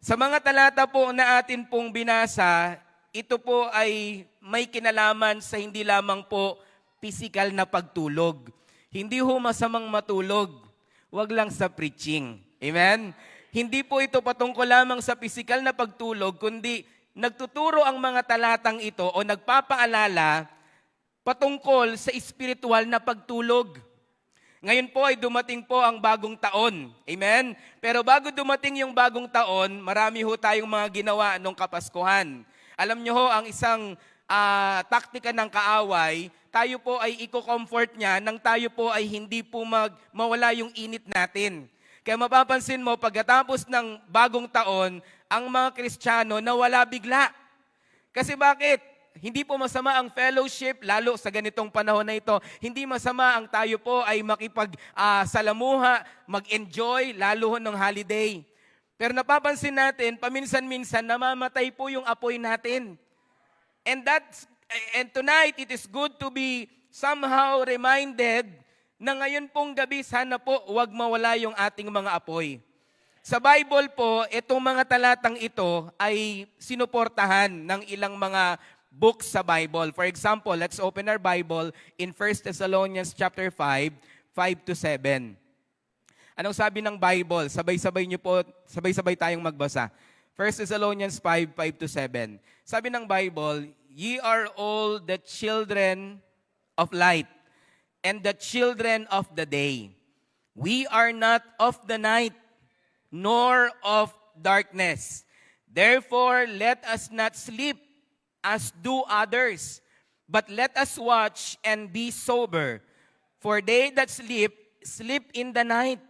Sa mga talata po na atin pong binasa, ito po ay may kinalaman sa hindi lamang po physical na pagtulog. Hindi ho masamang matulog, wag lang sa preaching. Amen? Hindi po ito patungkol lamang sa pisikal na pagtulog, kundi nagtuturo ang mga talatang ito o nagpapaalala patungkol sa espiritual na pagtulog. Ngayon po ay dumating po ang bagong taon. Amen? Pero bago dumating yung bagong taon, marami ho tayong mga ginawa nung Kapaskuhan. Alam nyo ho, ang isang taktika ng kaaway, tayo po ay i-comfort niya nang tayo po ay hindi po mawala yung init natin. Kaya mapapansin mo, pagkatapos ng bagong taon, ang mga Kristiyano nawala bigla. Kasi bakit? Hindi po masama ang fellowship, lalo sa ganitong panahon na ito. Hindi masama ang tayo po ay salamuha, mag-enjoy, lalo ng holiday. Pero napapansin natin, paminsan-minsan, namamatay po yung apoy natin. And tonight, it is good to be somehow reminded na ngayon pong gabi, sana po huwag mawala yung ating mga apoy. Sa Bible po, itong mga talatang ito ay sinuportahan ng ilang mga books sa Bible. For example, let's open our Bible in 1 Thessalonians chapter 5, 5 to 7. Anong sabi ng Bible? Sabay-sabay tayong magbasa. 1 Thessalonians 5, 5 to 7. Sabi ng Bible, ye are all the children of light, and the children of the day. We are not of the night, nor of darkness. Therefore, let us not sleep as do others, but let us watch and be sober. For they that sleep, sleep in the night,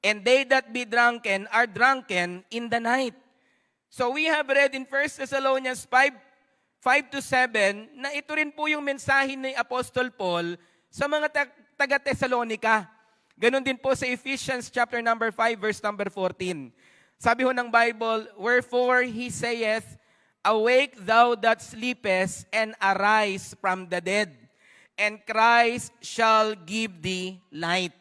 and they that be drunken are drunken in the night. So we have read in 1 Thessalonians 5 to 7, na ito rin po yung mensahe ni Apostol Paul sa mga taga-Tesalonica. Ganon din po sa Ephesians chapter number 5, verse number 14. Sabi ho ng Bible, wherefore he saith, awake thou that sleepest, and arise from the dead, and Christ shall give thee light.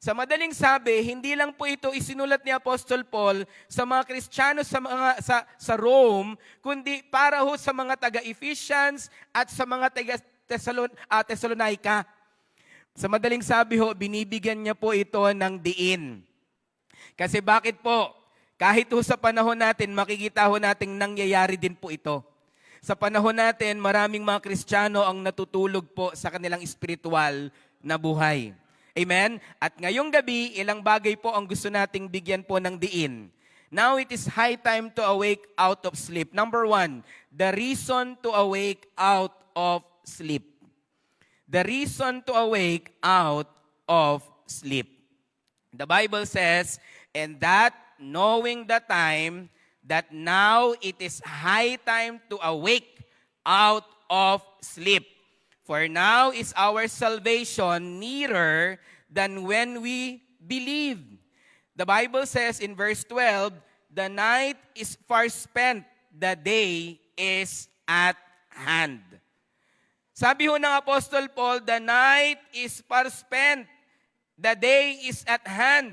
Sa madaling sabi, hindi lang po ito isinulat ni Apostol Paul sa mga Kristiyano sa Rome, kundi para ho sa mga taga-Ephesians at sa mga taga-Thessalonica. Sa madaling sabi ho, binibigyan niya po ito ng diin. Kasi bakit po? Kahit ho sa panahon natin, makikita ho natin nangyayari din po ito. Sa panahon natin, maraming mga Kristiyano ang natutulog po sa kanilang spiritual na buhay. Amen? At ngayong gabi, ilang bagay po ang gusto nating bigyan po ng diin. Now it is high time to awake out of sleep. Number 1, the reason to awake out of sleep. The reason to awake out of sleep. The Bible says, and that knowing the time, that now it is high time to awake out of sleep. For now is our salvation nearer than when we believed. The Bible says in verse 12, the night is far spent, the day is at hand. Sabi ho ng Apostol Paul, the night is far spent, the day is at hand.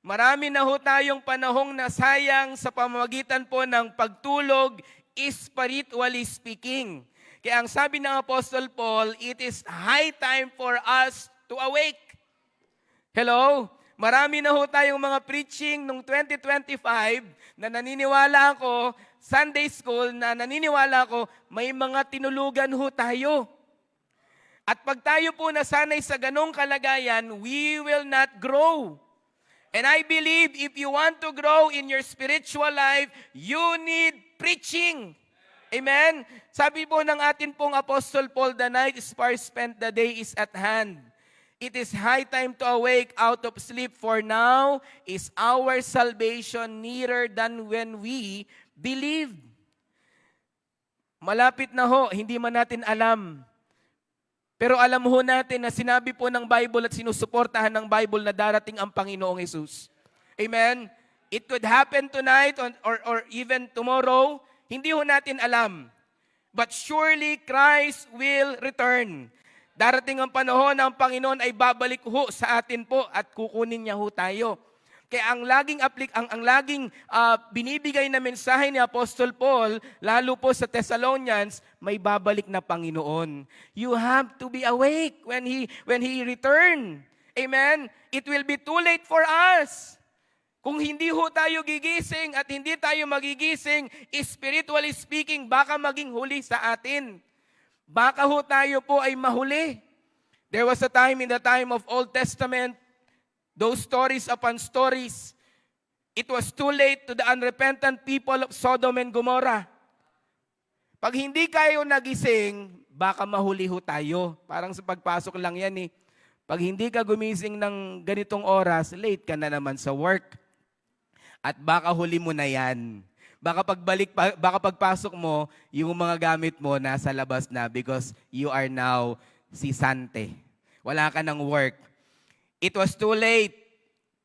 Marami na ho tayong panahong nasayang sa pamamagitan po ng pagtulog, spiritually speaking. Kaya ang sabi ng Apostle Paul, it is high time for us to awake. Hello? Marami na ho tayong mga preaching nung 2025 na naniniwala ako, Sunday school na naniniwala ako, may mga tinulugan ho tayo. At pag tayo po nasanay sa ganong kalagayan, we will not grow. And I believe if you want to grow in your spiritual life, you need preaching. Amen? Sabi po ng atin pong Apostle Paul, the night is far spent, the day is at hand. It is high time to awake out of sleep, for now is our salvation nearer than when we believed. Malapit na ho, hindi man natin alam. Pero alam ho natin na sinabi po ng Bible at sinusuportahan ng Bible na darating ang Panginoong Hesus. Amen? It could happen tonight or even tomorrow. Hindi ho natin alam. But surely Christ will return. Darating ang panahon na ang Panginoon ay babalik ho sa atin po at kukunin niya ho tayo. Kaya ang laging binibigay na mensahe ni Apostol Paul, lalo po sa Thessalonians, may babalik na Panginoon. You have to be awake when He return. Amen? It will be too late for us. Kung hindi ho tayo gigising at hindi tayo magigising, spiritually speaking, baka maging huli sa atin. Baka ho tayo po ay mahuli. There was a time in the time of Old Testament, those stories upon stories, it was too late to the unrepentant people of Sodom and Gomorrah. Pag hindi kayo nagising, baka mahuli ho tayo. Parang sa pagpasok lang yan eh. Pag hindi ka gumising ng ganitong oras, late ka na naman sa work. At baka huli mo na yan. Baka pagpasok mo, yung mga gamit mo nasa labas na because you are now sisante. Wala ka ng work. It was too late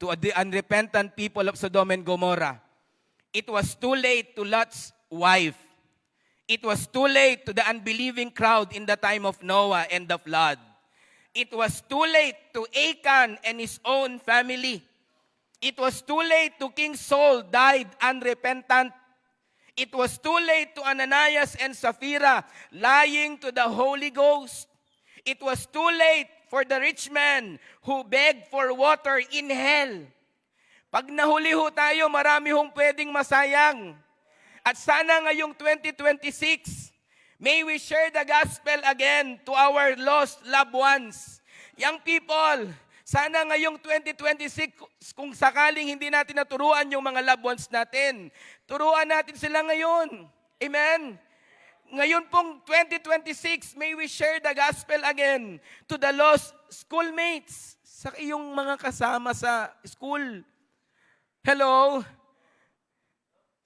to the unrepentant people of Sodom and Gomorrah. It was too late to Lot's wife. It was too late to the unbelieving crowd in the time of Noah and the flood. It was too late to Achan and his own family. It was too late to King Saul, died unrepentant. It was too late to Ananias and Sapphira, lying to the Holy Ghost. It was too late for the rich man who begged for water in hell. Pag nahuli ho tayo, marami hong pwedeng masayang. At sana ngayong 2026, may we share the gospel again to our lost loved ones. Young people, sana ngayong 2026, kung sakaling hindi natin naturuan yung mga loved ones natin, turuan natin sila ngayon. Amen? Ngayon pong 2026, may we share the gospel again to the lost schoolmates, sa iyong mga kasama sa school. Hello?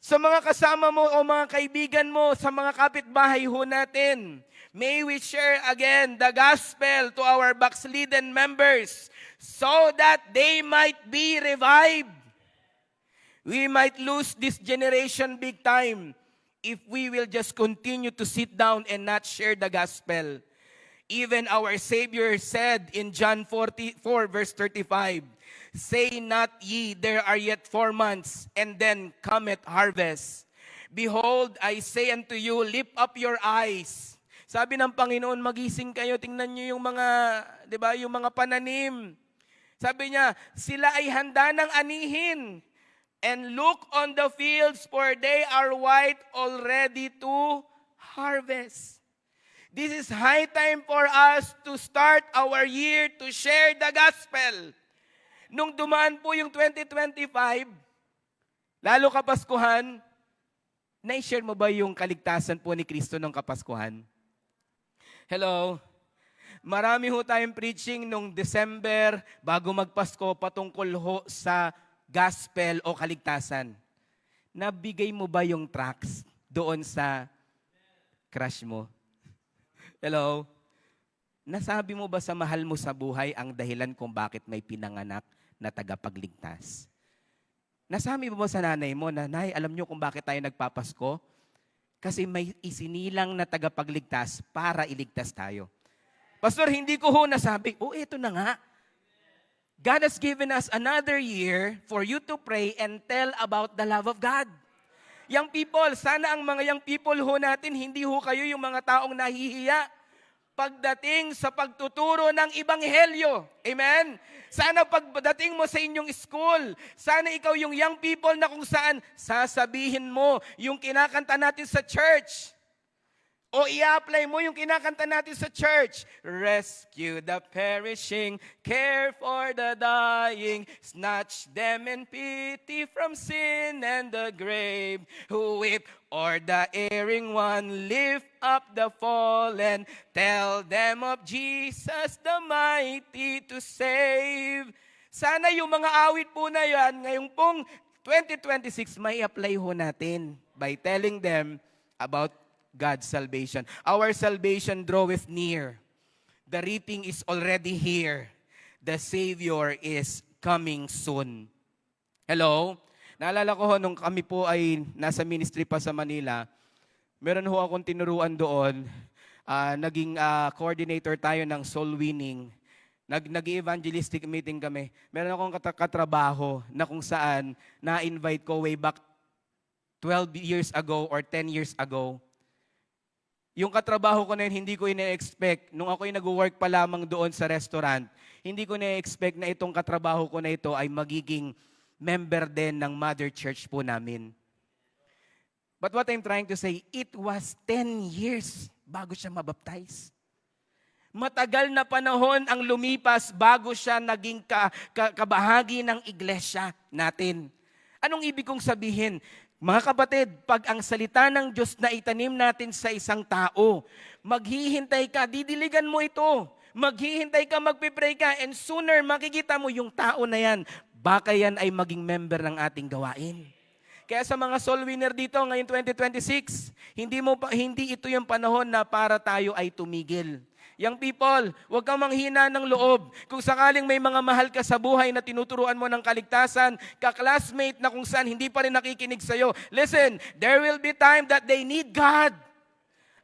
Sa mga kasama mo o mga kaibigan mo, sa mga kapitbahay ho natin, may we share again the gospel to our backslidden members so that they might be revived. We might lose this generation big time if we will just continue to sit down and not share the gospel. Even our Savior said in John 4 verse 35, "Say not ye, there are yet 4 months, and then cometh harvest. Behold, I say unto you, lift up your eyes." Sabi ng Panginoon, magising kayo, tingnan niyo yung mga, 'di ba, yung mga pananim. Sabi niya, sila ay handa ng anihin. And look on the fields, for they are white already to harvest. This is high time for us to start our year to share the gospel. Nung dumaan po yung 2025, lalo Kapaskuhan, na-share mo ba yung kaligtasan po ni Kristo ng Kapaskuhan? Hello? Marami ho tayong preaching nung December, bago magpasko, patungkol ho sa gospel o kaligtasan. Nabigay mo ba yung tracts doon sa crush mo? Hello? Nasabi mo ba sa mahal mo sa buhay ang dahilan kung bakit may pinanganak na tagapagligtas? Nasabi mo ba sa nanay mo, Nanay, alam niyo kung bakit tayo nagpapasko? Kasi may isinilang na tagapagligtas para iligtas tayo. Pastor, hindi ko ho nasabi. Eto na nga. God has given us another year for you to pray and tell about the love of God. Young people, sana ang mga young people ho natin, hindi ho kayo yung mga taong nahihiya pagdating sa pagtuturo ng Ebanghelyo. Amen? Sana pagdating mo sa inyong school, sana ikaw yung young people na kung saan sasabihin mo yung kinakanta natin sa church. O i-apply mo yung kinakanta natin sa church. Rescue the perishing, care for the dying, snatch them in pity from sin and the grave. Who weep o'er the erring one, lift up the fallen, tell them of Jesus the mighty to save. Sana yung mga awit po na yan, ngayong pong 2026, may apply ho natin by telling them about God's salvation. Our salvation draweth near. The reaping is already here. The Savior is coming soon. Hello? Naalala ko ho, nung kami po ay nasa ministry pa sa Manila, meron ho akong tinuruan doon. Naging coordinator tayo ng soul winning. Nag-evangelistic meeting kami. Meron akong katrabaho na kung saan na-invite ko way back 12 years ago or 10 years ago. Yung katrabaho ko na yun, hindi ko ina-expect. Nung ako'y nag-work pa lamang doon sa restaurant, hindi ko na-expect na itong katrabaho ko na ito ay magiging member din ng mother church po namin. But what I'm trying to say, it was 10 years bago siya mabaptize. Matagal na panahon ang lumipas bago siya naging kabahagi ng iglesia natin. Anong ibig kong sabihin? Mga kapatid, pag ang salita ng Diyos na itanim natin sa isang tao, maghihintay ka, didiligan mo ito. Maghihintay ka, magpipray ka, and sooner makikita mo yung tao na yan. Baka yan ay maging member ng ating gawain. Kaya sa mga soul winner dito ngayong 2026, hindi ito yung panahon na para tayo ay tumigil. Young people, huwag kang manghina ng loob. Kung sakaling may mga mahal ka sa buhay na tinuturuan mo ng kaligtasan, ka-classmate na kung saan hindi pa rin nakikinig sa'yo, listen, there will be time that they need God.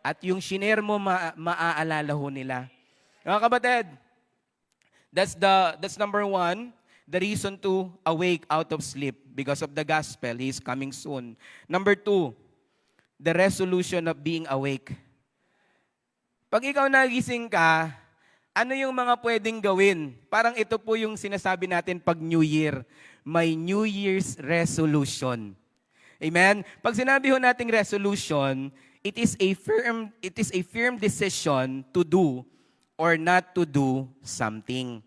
At yung shiner mo, maaalala ho nila. Mga kapatid, that's number one, the reason to awake out of sleep. Because of the gospel, He is coming soon. Number two, the resolution of being awake. Pag ikaw nagising ka, ano yung mga pwedeng gawin? Parang ito po yung sinasabi natin pag New Year. May New Year's resolution. Amen? Pag sinabi ho nating resolution, it is a firm decision to do or not to do something.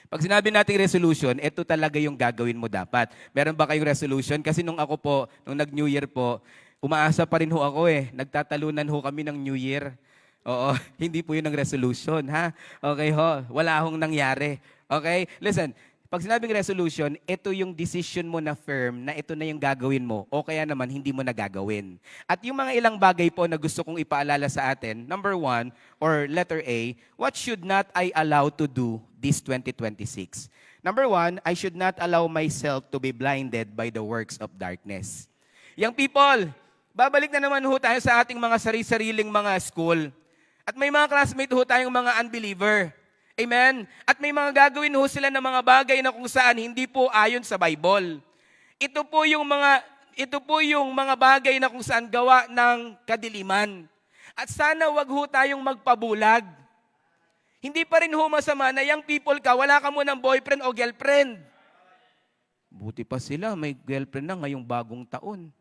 Pag sinabi nating resolution, ito talaga yung gagawin mo dapat. Meron ba kayong resolution? Kasi nung ako po, nung nag-New Year po, umaasa pa rin ho ako eh. Nagtatalunan ho kami ng New Year. Oo, hindi po yun ang resolution, ha? Okay ho, wala hong nangyari. Okay? Listen, pag sinabing resolution, ito yung decision mo na firm na ito na yung gagawin mo o kaya naman hindi mo na gagawin. At yung mga ilang bagay po na gusto kong ipaalala sa atin, number one, or letter A, what should not I allow to do this 2026? Number one, I should not allow myself to be blinded by the works of darkness. Young people, babalik na naman ho tayo sa ating mga sarili-sariling mga school. At may mga classmate ho tayong mga unbeliever. Amen? At may mga gagawin ho sila ng mga bagay na kung saan hindi po ayon sa Bible. Ito po yung mga bagay na kung saan gawa ng kadiliman. At sana wag ho tayong magpabulag. Hindi pa rin ho masama na young people ka, wala ka mo ng boyfriend o girlfriend. Buti pa sila, may girlfriend na ngayong bagong taon.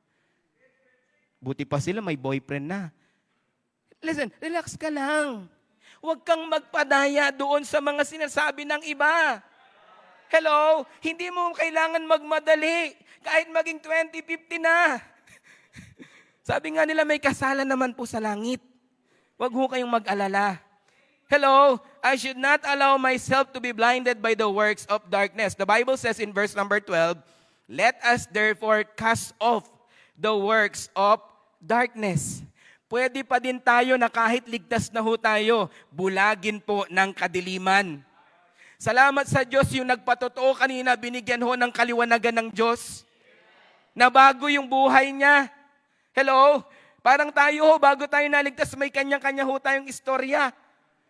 Buti pa sila, may boyfriend na. Listen, relax ka lang. Huwag kang magpadaya doon sa mga sinasabi ng iba. Hello? Hindi mo kailangan magmadali. Kahit maging 2050 na. Sabi nga nila, may kasalan naman po sa langit. Huwag ho kayong mag-alala. Hello? I should not allow myself to be blinded by the works of darkness. The Bible says in verse number 12, let us therefore cast off the works of darkness. Pwede pa din tayo na kahit ligtas na ho tayo, bulagin po ng kadiliman. Salamat sa Diyos yung nagpatotoo kanina, binigyan ho ng kaliwanagan ng Diyos. Nabago yung buhay niya. Hello? Parang tayo ho, bago tayo naligtas, may kanya-kanya ho tayong istorya.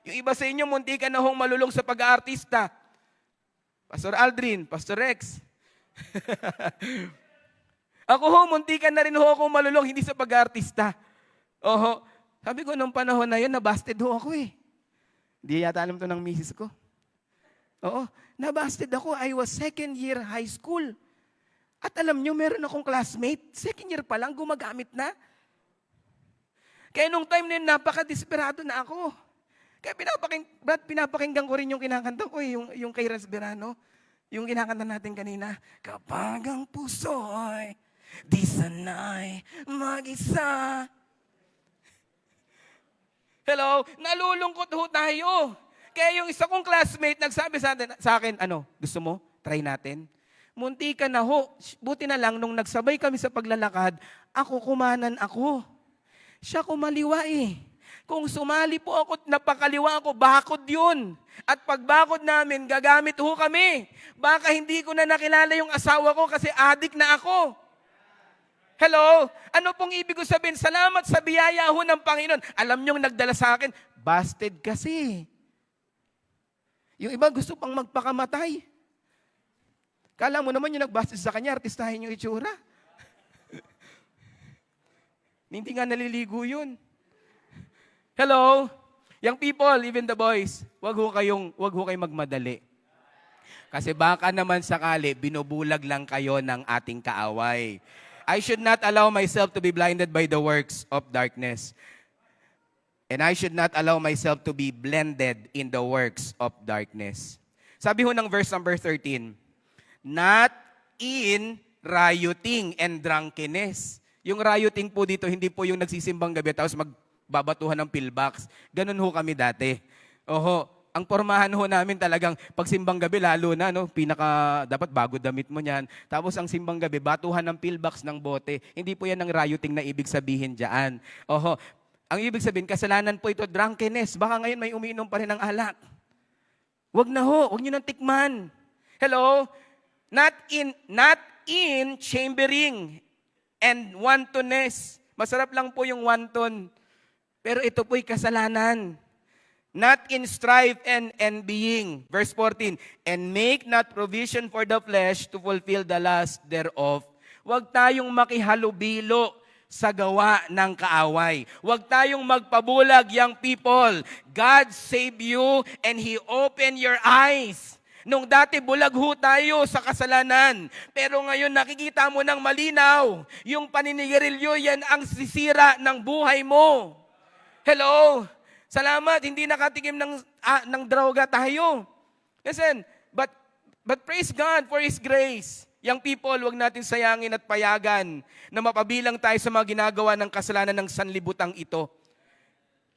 Yung iba sa inyo, munti ka na hong malulong sa pag-aartista. Pastor Aldrin, Pastor Rex. Ako ho, muntikan na rin ho akong malulong, hindi sa pag-artista. Oho. Sabi ko, nung panahon na yun, nabasted ho ako eh. Hindi yata alam to ng misis ko. Oo, nabasted ako. I was second year high school. At alam nyo, meron akong classmate, second year pa lang, gumagamit na. Kaya nung time na yun, napaka-desperado na ako. Kaya pinapakinggan ko rin yung kinakanta ko, yung kay Ras Berano. Yung kinakanta natin kanina. Kapag ang puso'y di sanay mag-isa. Hello? Nalulungkot ho tayo. Kaya yung isa kong classmate nagsabi sa akin, gusto mo? Try natin. Munti ka na ho. Buti na lang, nung nagsabay kami sa paglalakad, ako kumanan ako. Siya kumaliwa eh. Kung sumali po ako, napakaliwa ako, bakod yun. At pagbakod namin, gagamit ho kami. Baka hindi ko na nakilala yung asawa ko kasi adik na ako. Hello? Ano pong ibig ko sabihin? Salamat sa biyaya ho ng Panginoon. Alam niyong nagdala sa akin, busted kasi. Yung iba gusto pang magpakamatay. Kala mo naman yung nagbusted sa kanya, artistahin yung itsura. Hindi nga naliligo yun. Hello? Young people, even the boys, wag ho kayong magmadali. Kasi baka naman sakali, binubulag lang kayo ng ating kaaway. I should not allow myself to be blinded by the works of darkness. And I should not allow myself to be blended in the works of darkness. Sabi ho ng verse number 13, not in rioting and drunkenness. Yung rioting po dito, hindi po yung nagsisimbang gabi tapos magbabatuhan ng pillbox. Ganun ho kami dati. Oho, ang pormahan ho namin talagang pagsimbang gabi, lalo na, dapat bago damit mo niyan. Tapos ang simbang gabi, batuhan ng pillbox ng bote. Hindi po yan ang rioting na ibig sabihin dyan. Oho, ang ibig sabihin, kasalanan po ito, drunkenness. Baka ngayon may umiinom pa rin ng alak. Wag na ho, wag nyo nang tikman. Hello? Not in chambering and wantonness. Masarap lang po yung wanton. Pero ito po'y kasalanan. Not in strife and envying. Verse 14, and make not provision for the flesh to fulfill the lust thereof. Huwag tayong makihalubilo sa gawa ng kaaway. Huwag tayong magpabulag, young people. God save you and He open your eyes. Nung dati bulag ho tayo sa kasalanan. Pero ngayon nakikita mo ng malinaw. Yung paninigarilyo, yan ang sisira ng buhay mo. Hello? Salamat, hindi nakatikim ng droga tayo. Listen, but praise God for His grace. Young people, huwag natin sayangin at payagan na mapabilang tayo sa mga ginagawa ng kasalanan ng sanlibutang ito.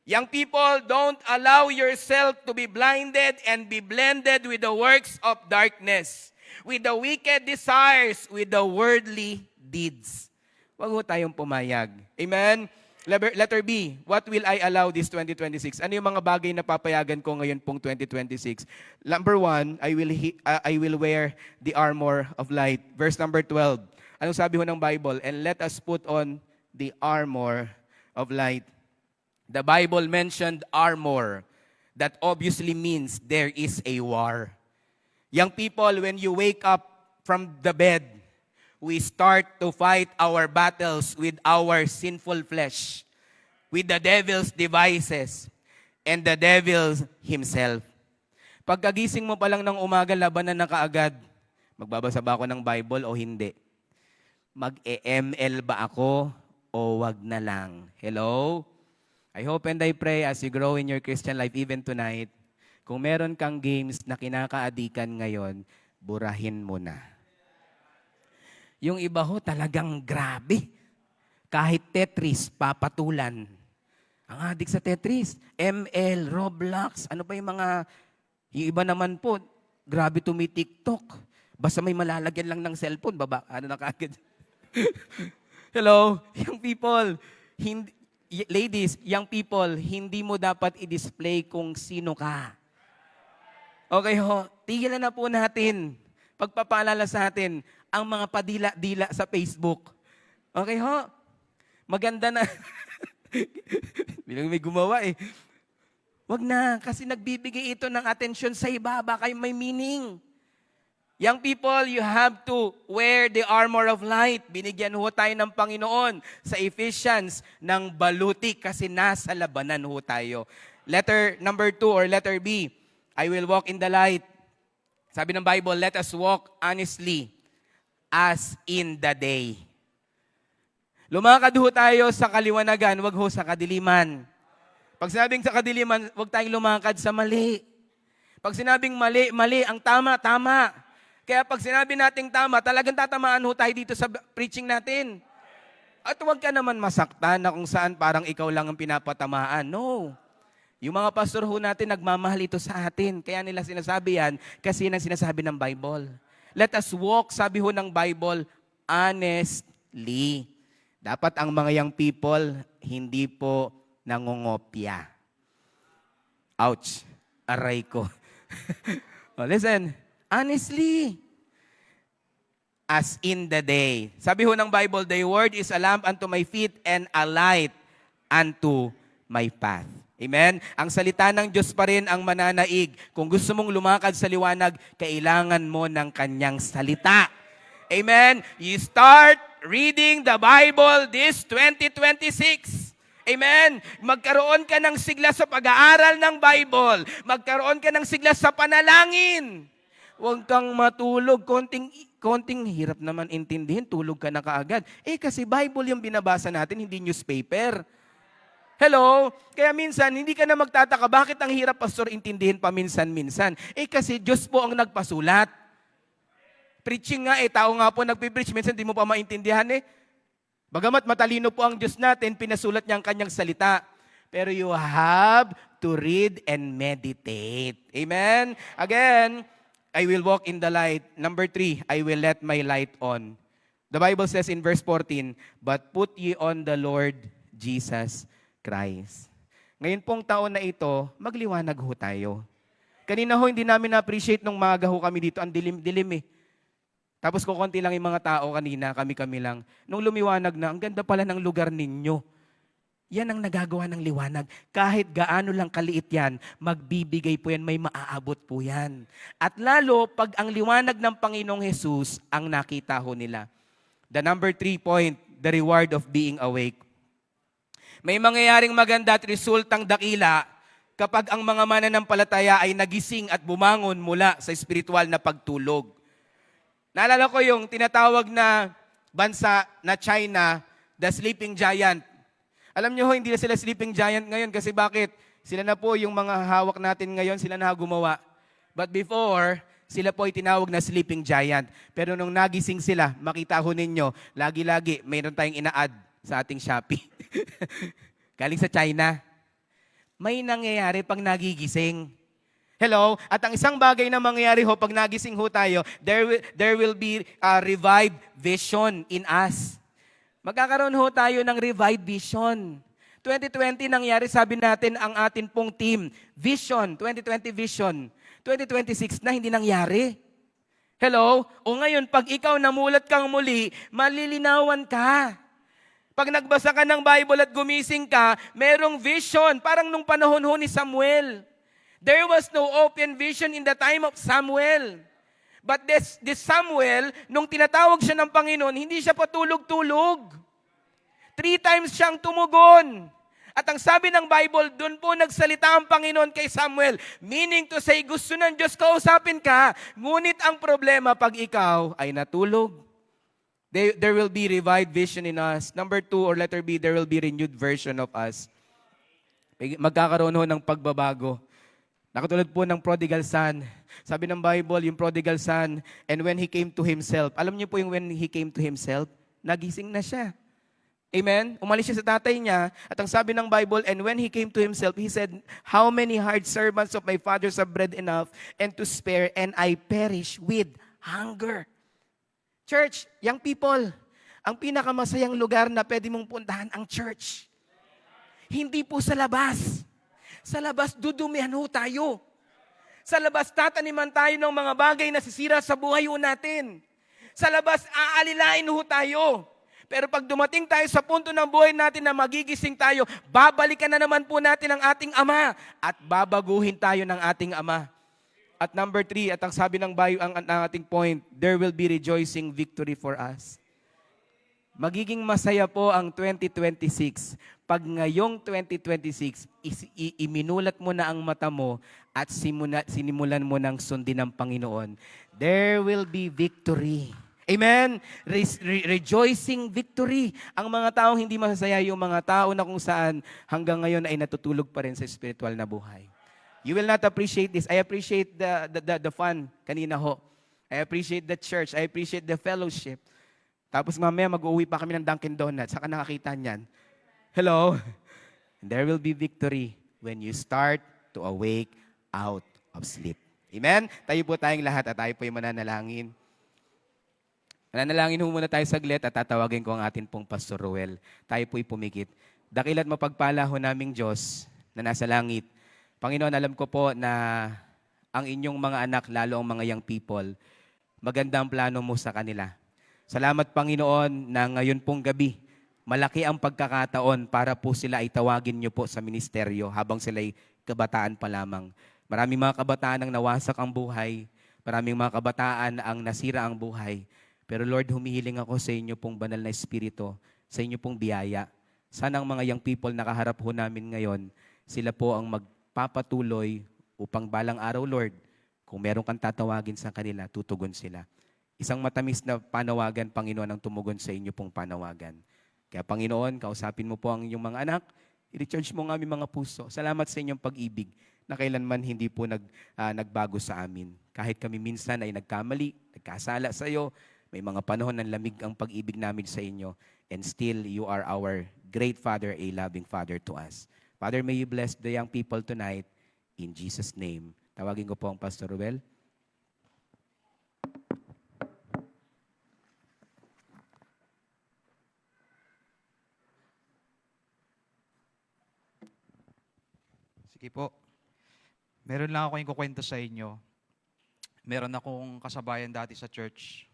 Young people, don't allow yourself to be blinded and be blended with the works of darkness, with the wicked desires, with the worldly deeds. Huwag ho tayong pumayag. Amen? Letter B, what will I allow this 2026? Ano yung mga bagay na papayagan ko ngayon pong 2026? Number 1, I will wear the armor of light. Verse number 12. Anong sabi ho ng Bible? And let us put on the armor of light. The Bible mentioned armor. That obviously means there is a war. Young people, when you wake up from the bed, we start to fight our battles with our sinful flesh, with the devil's devices, and the devil himself. Pagkagising mo pa lang ng umaga, labanan na kaagad. Magbabasa ba ako ng Bible o hindi? Mag-EML ba ako o wag na lang? Hello? I hope and I pray as you grow in your Christian life even tonight, kung meron kang games na kinakaadikan ngayon, burahin mo na. Yung iba ho talagang grabe. Kahit Tetris, papatulan. Ang adik sa Tetris, ML, Roblox, ano pa yung yung iba naman po, grabe TikTok. Basta may malalagyan lang ng cellphone, na kaagad. Hello, young people, ladies, young people, hindi mo dapat i-display kung sino ka. Okay ho, tigilan na po natin. Pagpapaalala sa atin, ang mga padila-dila sa Facebook. Okay ho? Maganda na. Bilang may gumawa eh. Wag na, kasi nagbibigay ito ng atensyon sa iba, baka may meaning. Young people, you have to wear the armor of light. Binigyan ho tayo ng Panginoon sa Ephesians ng baluti kasi nasa labanan ho tayo. Letter number 2 or letter B, I will walk in the light. Sabi ng Bible, let us walk honestly as in the day. Lumakad ho tayo sa kaliwanagan, wag ho sa kadiliman. Pag sinabing sa kadiliman, wag tayong lumakad sa mali. Pag sinabing mali, mali. Ang tama, tama. Kaya pag sinabi nating tama, talagang tatamaan ho tayo dito sa preaching natin. At huwag ka naman masaktan na kung saan parang ikaw lang ang pinapatamaan. No. Yung mga pastor ho natin, nagmamahal ito sa atin. Kaya nila sinasabi yan kasi yan ang sinasabi ng Bible. Let us walk, sabi ho ng Bible, honestly. Dapat ang mga young people, hindi po nangongopya. Ouch. Aray ko. Oh, listen. Honestly, as in the day. Sabi ho ng Bible, the word is a lamp unto my feet and a light unto my path. Amen? Ang salita ng Diyos pa rin ang mananaig. Kung gusto mong lumakad sa liwanag, kailangan mo ng kanyang salita. Amen? You start reading the Bible this 2026. Amen? Magkaroon ka ng sigla sa pag-aaral ng Bible. Magkaroon ka ng sigla sa panalangin. Huwag kang matulog. Konting hirap naman intindihin. Tulog ka na kaagad. Kasi Bible yung binabasa natin, hindi newspaper. Hello? Kaya minsan, hindi ka na magtataka, bakit ang hirap, pastor, intindihin paminsan-minsan? Kasi Diyos po ang nagpasulat. Preaching nga, tao nga po nagpipreach, minsan hindi mo pa maintindihan Bagamat matalino po ang Diyos natin, pinasulat niya ang kanyang salita. Pero you have to read and meditate. Amen? Again, I will walk in the light. Number 3, I will let my light on. The Bible says in verse 14, but put ye on the Lord Jesus Christ. Ngayon pong taon na ito, magliwanag ho tayo. Kanina ho, hindi namin na-appreciate nung maaga ho kami dito. Ang dilim-dilim Tapos kukunti lang yung mga tao kanina, kami-kami lang. Nung lumiwanag na, ang ganda pala ng lugar ninyo. Yan ang nagagawa ng liwanag. Kahit gaano lang kaliit yan, magbibigay po yan, may maaabot po yan. At lalo, pag ang liwanag ng Panginoong Jesus ang nakita ho nila. The number 3 point, the reward of being awake. May mangyayaring maganda at resultang dakila kapag ang mga mananampalataya ay nagising at bumangon mula sa espiritual na pagtulog. Naalala ko yung tinatawag na bansa na China, the sleeping giant. Alam niyo ho, hindi na sila sleeping giant ngayon kasi bakit? Sila na po yung mga hawak natin ngayon, sila na gumawa. But before, sila po ay tinawag na sleeping giant. Pero nung nagising sila, makita ho ninyo, lagi-lagi mayroon tayong ina-add sa ating Shopee. Galing sa China. May nangyayari pag nagigising. Hello? At ang isang bagay na mangyayari ho, pag nagising ho tayo, there will be a revived vision in us. Magkakaroon ho tayo ng revived vision. 2020 nangyari, sabi natin ang atin pong team. Vision, 2020 vision. 2026 na hindi nangyari. Hello? O ngayon, pag ikaw namulat kang muli, malilinawan ka. Pag nagbasa ka ng Bible at gumising ka, merong vision. Parang nung panahon ho ni Samuel. There was no open vision in the time of Samuel. But this Samuel, nung tinatawag siya ng Panginoon, hindi siya patulog-tulog. 3 times siyang tumugon. At ang sabi ng Bible, doon po nagsalita ang Panginoon kay Samuel. Meaning to say, gusto ng Diyos kausapin ka. Ngunit ang problema, pag ikaw ay natulog, there will be revived vision in us. Number 2, or letter B, there will be renewed version of us. Magkakaroon ho ng pagbabago. Nakatulad po ng prodigal son. Sabi ng Bible, yung prodigal son, and when he came to himself, alam niyo po yung when he came to himself, nagising na siya. Amen? Umalis siya sa tatay niya, at ang sabi ng Bible, and when he came to himself, he said, how many hard servants of my fathers have bread enough and to spare, and I perish with hunger. Church, young people, ang pinakamasayang lugar na pwede mong puntahan ang church. Hindi po sa labas. Sa labas, dudumihan ho tayo. Sa labas, tataniman tayo ng mga bagay na sisira sa buhay ho natin. Sa labas, aalilain ho tayo. Pero pag dumating tayo sa punto ng buhay natin na magigising tayo, babalikan na naman po natin ang ating Ama at babaguhin tayo ng ating Ama. At number 3, at ang sabi ng Bible, ang ating point, there will be rejoicing victory for us. Magiging masaya po ang 2026 pag ngayong 2026, iminulat mo na ang mata mo at sinimulan mo ng sundin ng Panginoon. There will be victory. Amen? Rejoicing victory. Ang mga taong hindi masasaya, yung mga tao na kung saan hanggang ngayon ay natutulog pa rin sa spiritual na buhay. You will not appreciate this. I appreciate the fun kanina ho. I appreciate the church. I appreciate the fellowship. Tapos mamaya mag-uwi pa kami ng Dunkin' Donuts. Saka nakakita niyan. Hello? And there will be victory when you start to awake out of sleep. Amen? Tayo po tayong lahat at tayo po yung mananalangin. Mananalangin ho muna tayo saglit at tatawagin ko ang atin pong Pastor Ruel. Tayo po'y pumikit. Dakil at mapagpala ho naming Diyos na nasa langit. Panginoon, alam ko po na ang inyong mga anak, lalo ang mga young people, maganda ang plano mo sa kanila. Salamat, Panginoon, na ngayon pong gabi, malaki ang pagkakataon para po sila ay tawagin niyo po sa ministeryo habang sila ay kabataan pa lamang. Maraming mga kabataan ang nawasak ang buhay. Maraming mga kabataan ang nasira ang buhay. Pero Lord, humihiling ako sa inyo pong banal na espiritu, sa inyo pong biyaya. Sana ang mga young people na kaharap ho namin ngayon, sila po ang magpapatuloy upang balang araw, Lord, kung meron kang tatawagin sa kanila, tutugon sila. Isang matamis na panawagan, Panginoon, ang tumugon sa inyo pong panawagan. Kaya Panginoon, kausapin mo po ang inyong mga anak, i-recharge mo ang aming mga puso. Salamat sa inyong pag-ibig na kailanman hindi po nagbago sa amin. Kahit kami minsan ay nagkamali, nagkasala sa iyo, may mga panahon ng lamig ang pag-ibig namin sa inyo, and still you are our great Father, a loving Father to us. Father, may you bless the young people tonight in Jesus' name. Tawagin ko po ang Pastor Ruel. Sige po. Meron lang ako yung kukwento sa inyo. Meron akong kasabayan dati sa church.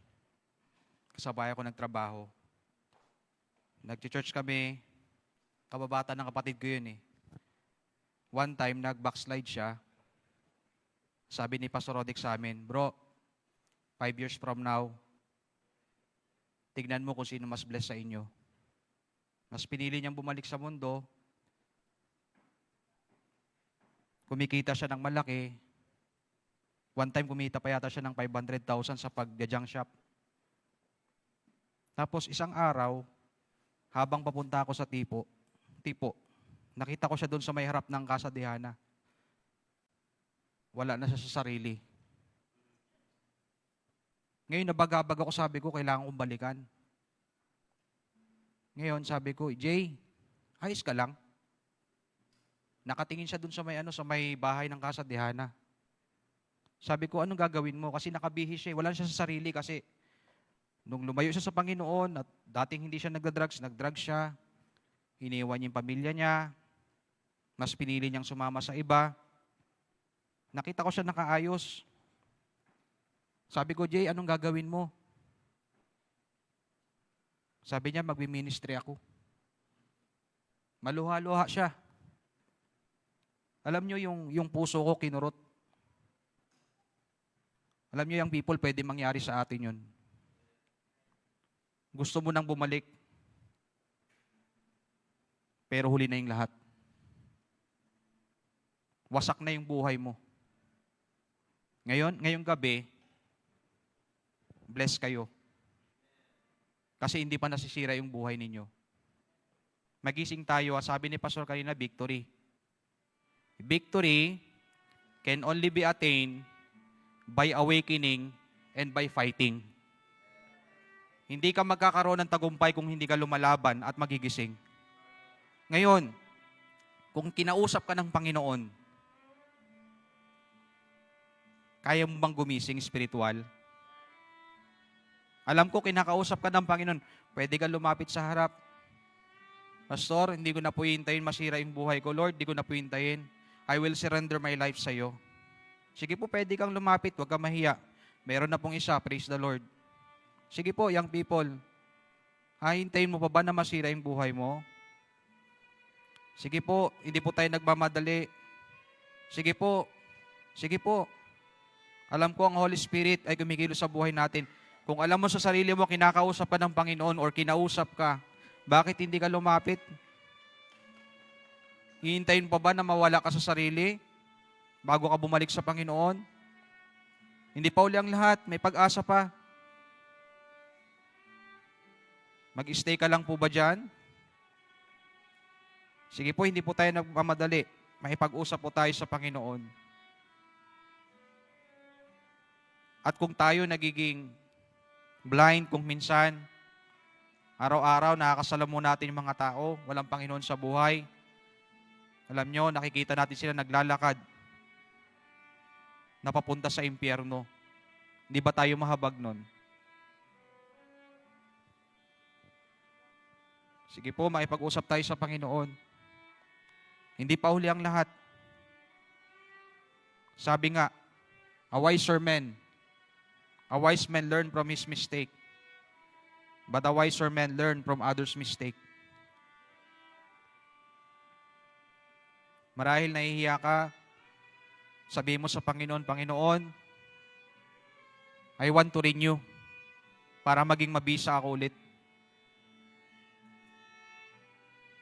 Kasabayan ko nagtrabaho. Nag-church kami, kababata ng kapatid ko yun eh. One time, nag-backslide siya. Sabi ni Pastor Rodic sa amin, bro, 5 years from now, tignan mo kung sino mas blessed sa inyo. Mas pinili niyang bumalik sa mundo, kumikita siya ng malaki. One time, kumita pa yata siya ng 500,000 sa pag-junk shop. Tapos isang araw, habang papunta ako sa tipo, nakita ko siya doon sa may harap ng Casa de Hana. Wala na siya sa sarili. Ngayon, nabagabag ako, sabi ko, kailangan kong balikan. Ngayon, sabi ko, Jay, ayos ka lang. Nakatingin siya doon sa may bahay ng Casa de Hana. Sabi ko, anong gagawin mo? Kasi nakabihis siya. Wala siya sa sarili kasi nung lumayo siya sa Panginoon at dating hindi siya nagdrugs siya. Iniwan niya yung pamilya niya. Mas pinili niyang sumama sa iba. Nakita ko siya nakaayos. Sabi ko, Jay, anong gagawin mo? Sabi niya, magbi-ministry ako. Maluha-luha siya. Alam niyo yung puso ko kinurot. Alam niyo yung people, pwede mangyari sa atin yun. Gusto mo nang bumalik, pero huli na yung lahat. Wasak na yung buhay mo. Ngayong gabi, bless kayo. Kasi hindi pa nasisira yung buhay ninyo. Magising tayo, sabi ni Pastor kanina, victory. Victory can only be attained by awakening and by fighting. Hindi ka magkakaroon ng tagumpay kung hindi ka lumalaban at magigising. Ngayon, kung kinausap ka ng Panginoon, kaya mo bang gumising spiritual? Alam ko, kinakausap ka ng Panginoon, pwede ka lumapit sa harap. Pastor, hindi ko na po hintayin masira yung buhay ko. Lord, hindi ko na po hintayin. I will surrender my life sa iyo. Sige po, pwede kang lumapit, huwag kang mahiya. Meron na pong isa, praise the Lord. Sige po, young people. Hintayin mo pa ba na masira yung buhay mo? Sige po, hindi po tayo nagmamadali. Sige po. Sige po. Alam ko ang Holy Spirit ay kumikilos sa buhay natin. Kung alam mo sa sarili mo, kinakausap ka ng Panginoon or kinausap ka, bakit hindi ka lumapit? Hihintayin pa ba na mawala ka sa sarili bago ka bumalik sa Panginoon? Hindi pa uli ang lahat, may pag-asa pa. Mag-stay ka lang po ba dyan? Sige po, hindi po tayo nagmamadali. Makipag-usap po tayo sa Panginoon. At kung tayo nagiging blind, kung minsan, araw-araw nakakasalamuha natin yung mga tao, walang Panginoon sa buhay. Alam nyo, nakikita natin sila naglalakad na papunta sa impyerno. Hindi ba tayo mahabag nun? Sige po, makipag-usap tayo sa Panginoon. Hindi pa huli ang lahat. Sabi nga, a wise man learn from his mistake, but a wiser man learn from others' mistake. Marahil nahihiya ka, sabihin mo sa Panginoon, Panginoon, I want to renew para maging mabisa ako ulit.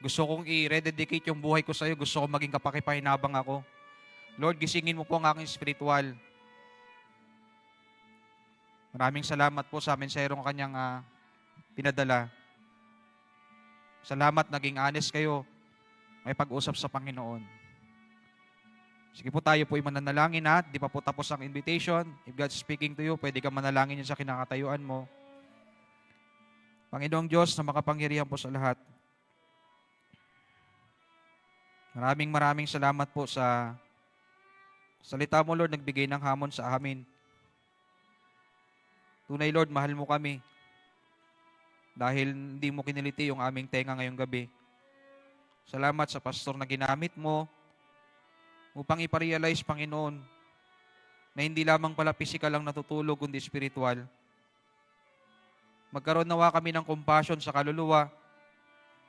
Gusto kong i-rededicate yung buhay ko sa iyo. Gusto kong maging kapakipakinabang ako. Lord, gisingin mo po ang aking spiritual. Maraming salamat po sa mensaherong kanyang pinadala. Salamat, naging honest kayo. May pag-usap sa Panginoon. Sige po, tayo po mananalangin at di pa po tapos ang invitation. If God's speaking to you, pwede ka manalangin yun sa kinakatayuan mo. Panginoong Diyos na makapangyarihan po sa lahat. Maraming salamat po sa salita mo, Lord, nagbigay ng hamon sa amin. Tunay, Lord, mahal mo kami. Dahil hindi mo kiniliti yung aming tenga ngayong gabi. Salamat sa pastor na ginamit mo upang iparealize, Panginoon, na hindi lamang pala physical lang natutulog, kundi spiritual. Magkaroon nawa kami ng compassion sa kaluluwa.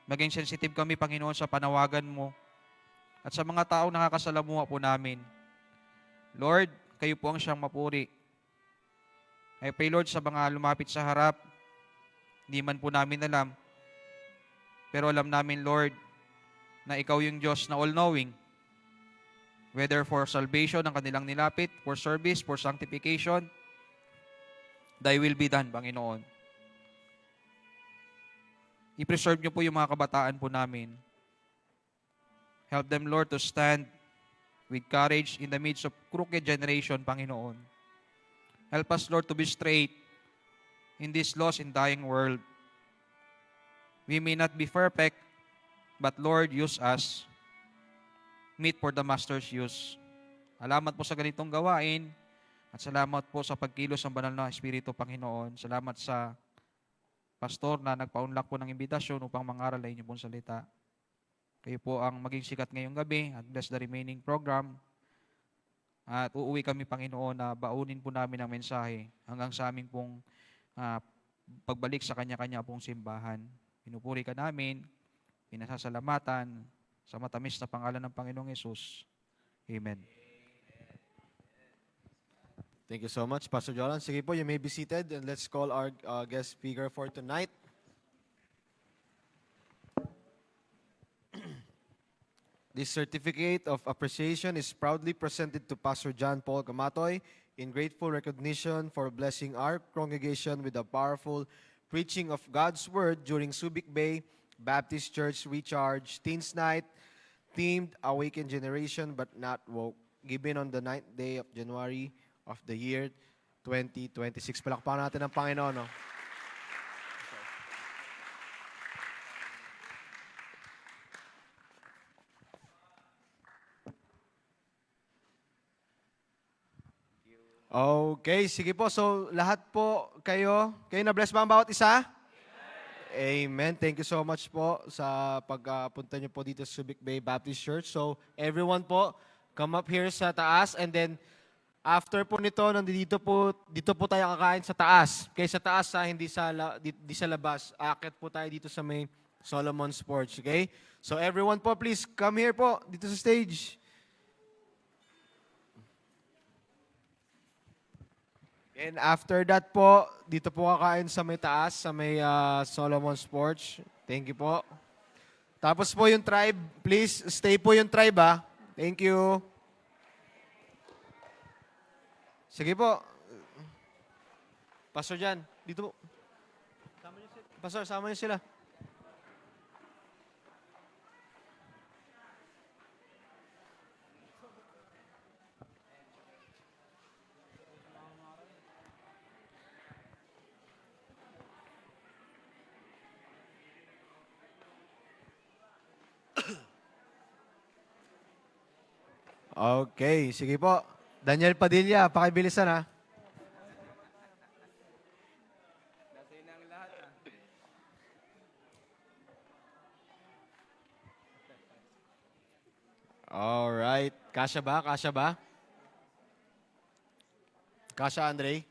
Maging sensitive kami, Panginoon, sa panawagan mo. At sa mga taong nakakasalamuha po namin. Lord, kayo po ang siyang mapuri. I pray, Lord, sa mga lumapit sa harap, hindi man po namin alam, pero alam namin, Lord, na ikaw yung Diyos na all-knowing. Whether for salvation ang kanilang nilapit, for service, for sanctification, thy will be done, Panginoon. I-preserve niyo po yung mga kabataan po namin. Help them, Lord, to stand with courage in the midst of crooked generation, Panginoon. Help us, Lord, to be straight in this lost and dying world. We may not be perfect, but Lord, use us. Meet for the Master's use. Salamat po sa ganitong gawain at salamat po sa pagkilos ng banal na Espiritu, Panginoon. Salamat sa pastor na nagpaunlak po ng imbitasyon upang mangaral ay inyong pong salita. Kayo po ang maging sikat ngayong gabi at bless the remaining program. At uuwi kami, Panginoon, na baunin po namin ang mensahe hanggang sa aming pong pagbalik sa kanya-kanya pong simbahan. Pinupuri ka namin, pinasasalamatan sa matamis na pangalan ng Panginoong Yesus. Amen. Thank you so much, Pastor Jolan. Sige po, you may be seated and let's call our guest speaker for tonight. This certificate of appreciation is proudly presented to Pastor John Paul Camatoy in grateful recognition for blessing our congregation with a powerful preaching of God's Word during Subic Bay Baptist Church Recharge Teens Night, themed Awaken Generation But Not Woke, given on the 9th day of January of the year 2026. Palakpakan natin ang Panginoon, no? Okay, sige po. So, lahat po kayo na-bless ba ang bawat isa? Amen. Thank you so much po sa pagpunta niyo po dito sa Subic Bay Baptist Church. So, everyone po, come up here sa taas and then after po nito, dito po tayo kakain sa taas. Okay, sa taas, hindi sa labas. Aakyat po tayo dito sa may Solomon's Porch. Okay? So, everyone po, please come here po dito sa stage. And after that po, dito po kakain sa may taas, sa may Solomon's Porch. Thank you po. Tapos po yung tribe, please stay po yung tribe ha. Thank you. Sige po. Pastor Jan, dito po. Pastor, sama niyo sila. Okay, sige po. Daniel Padilla, pakibilisan ha. Alright. Kasya ba? Kasya ba? Kasya, Andre?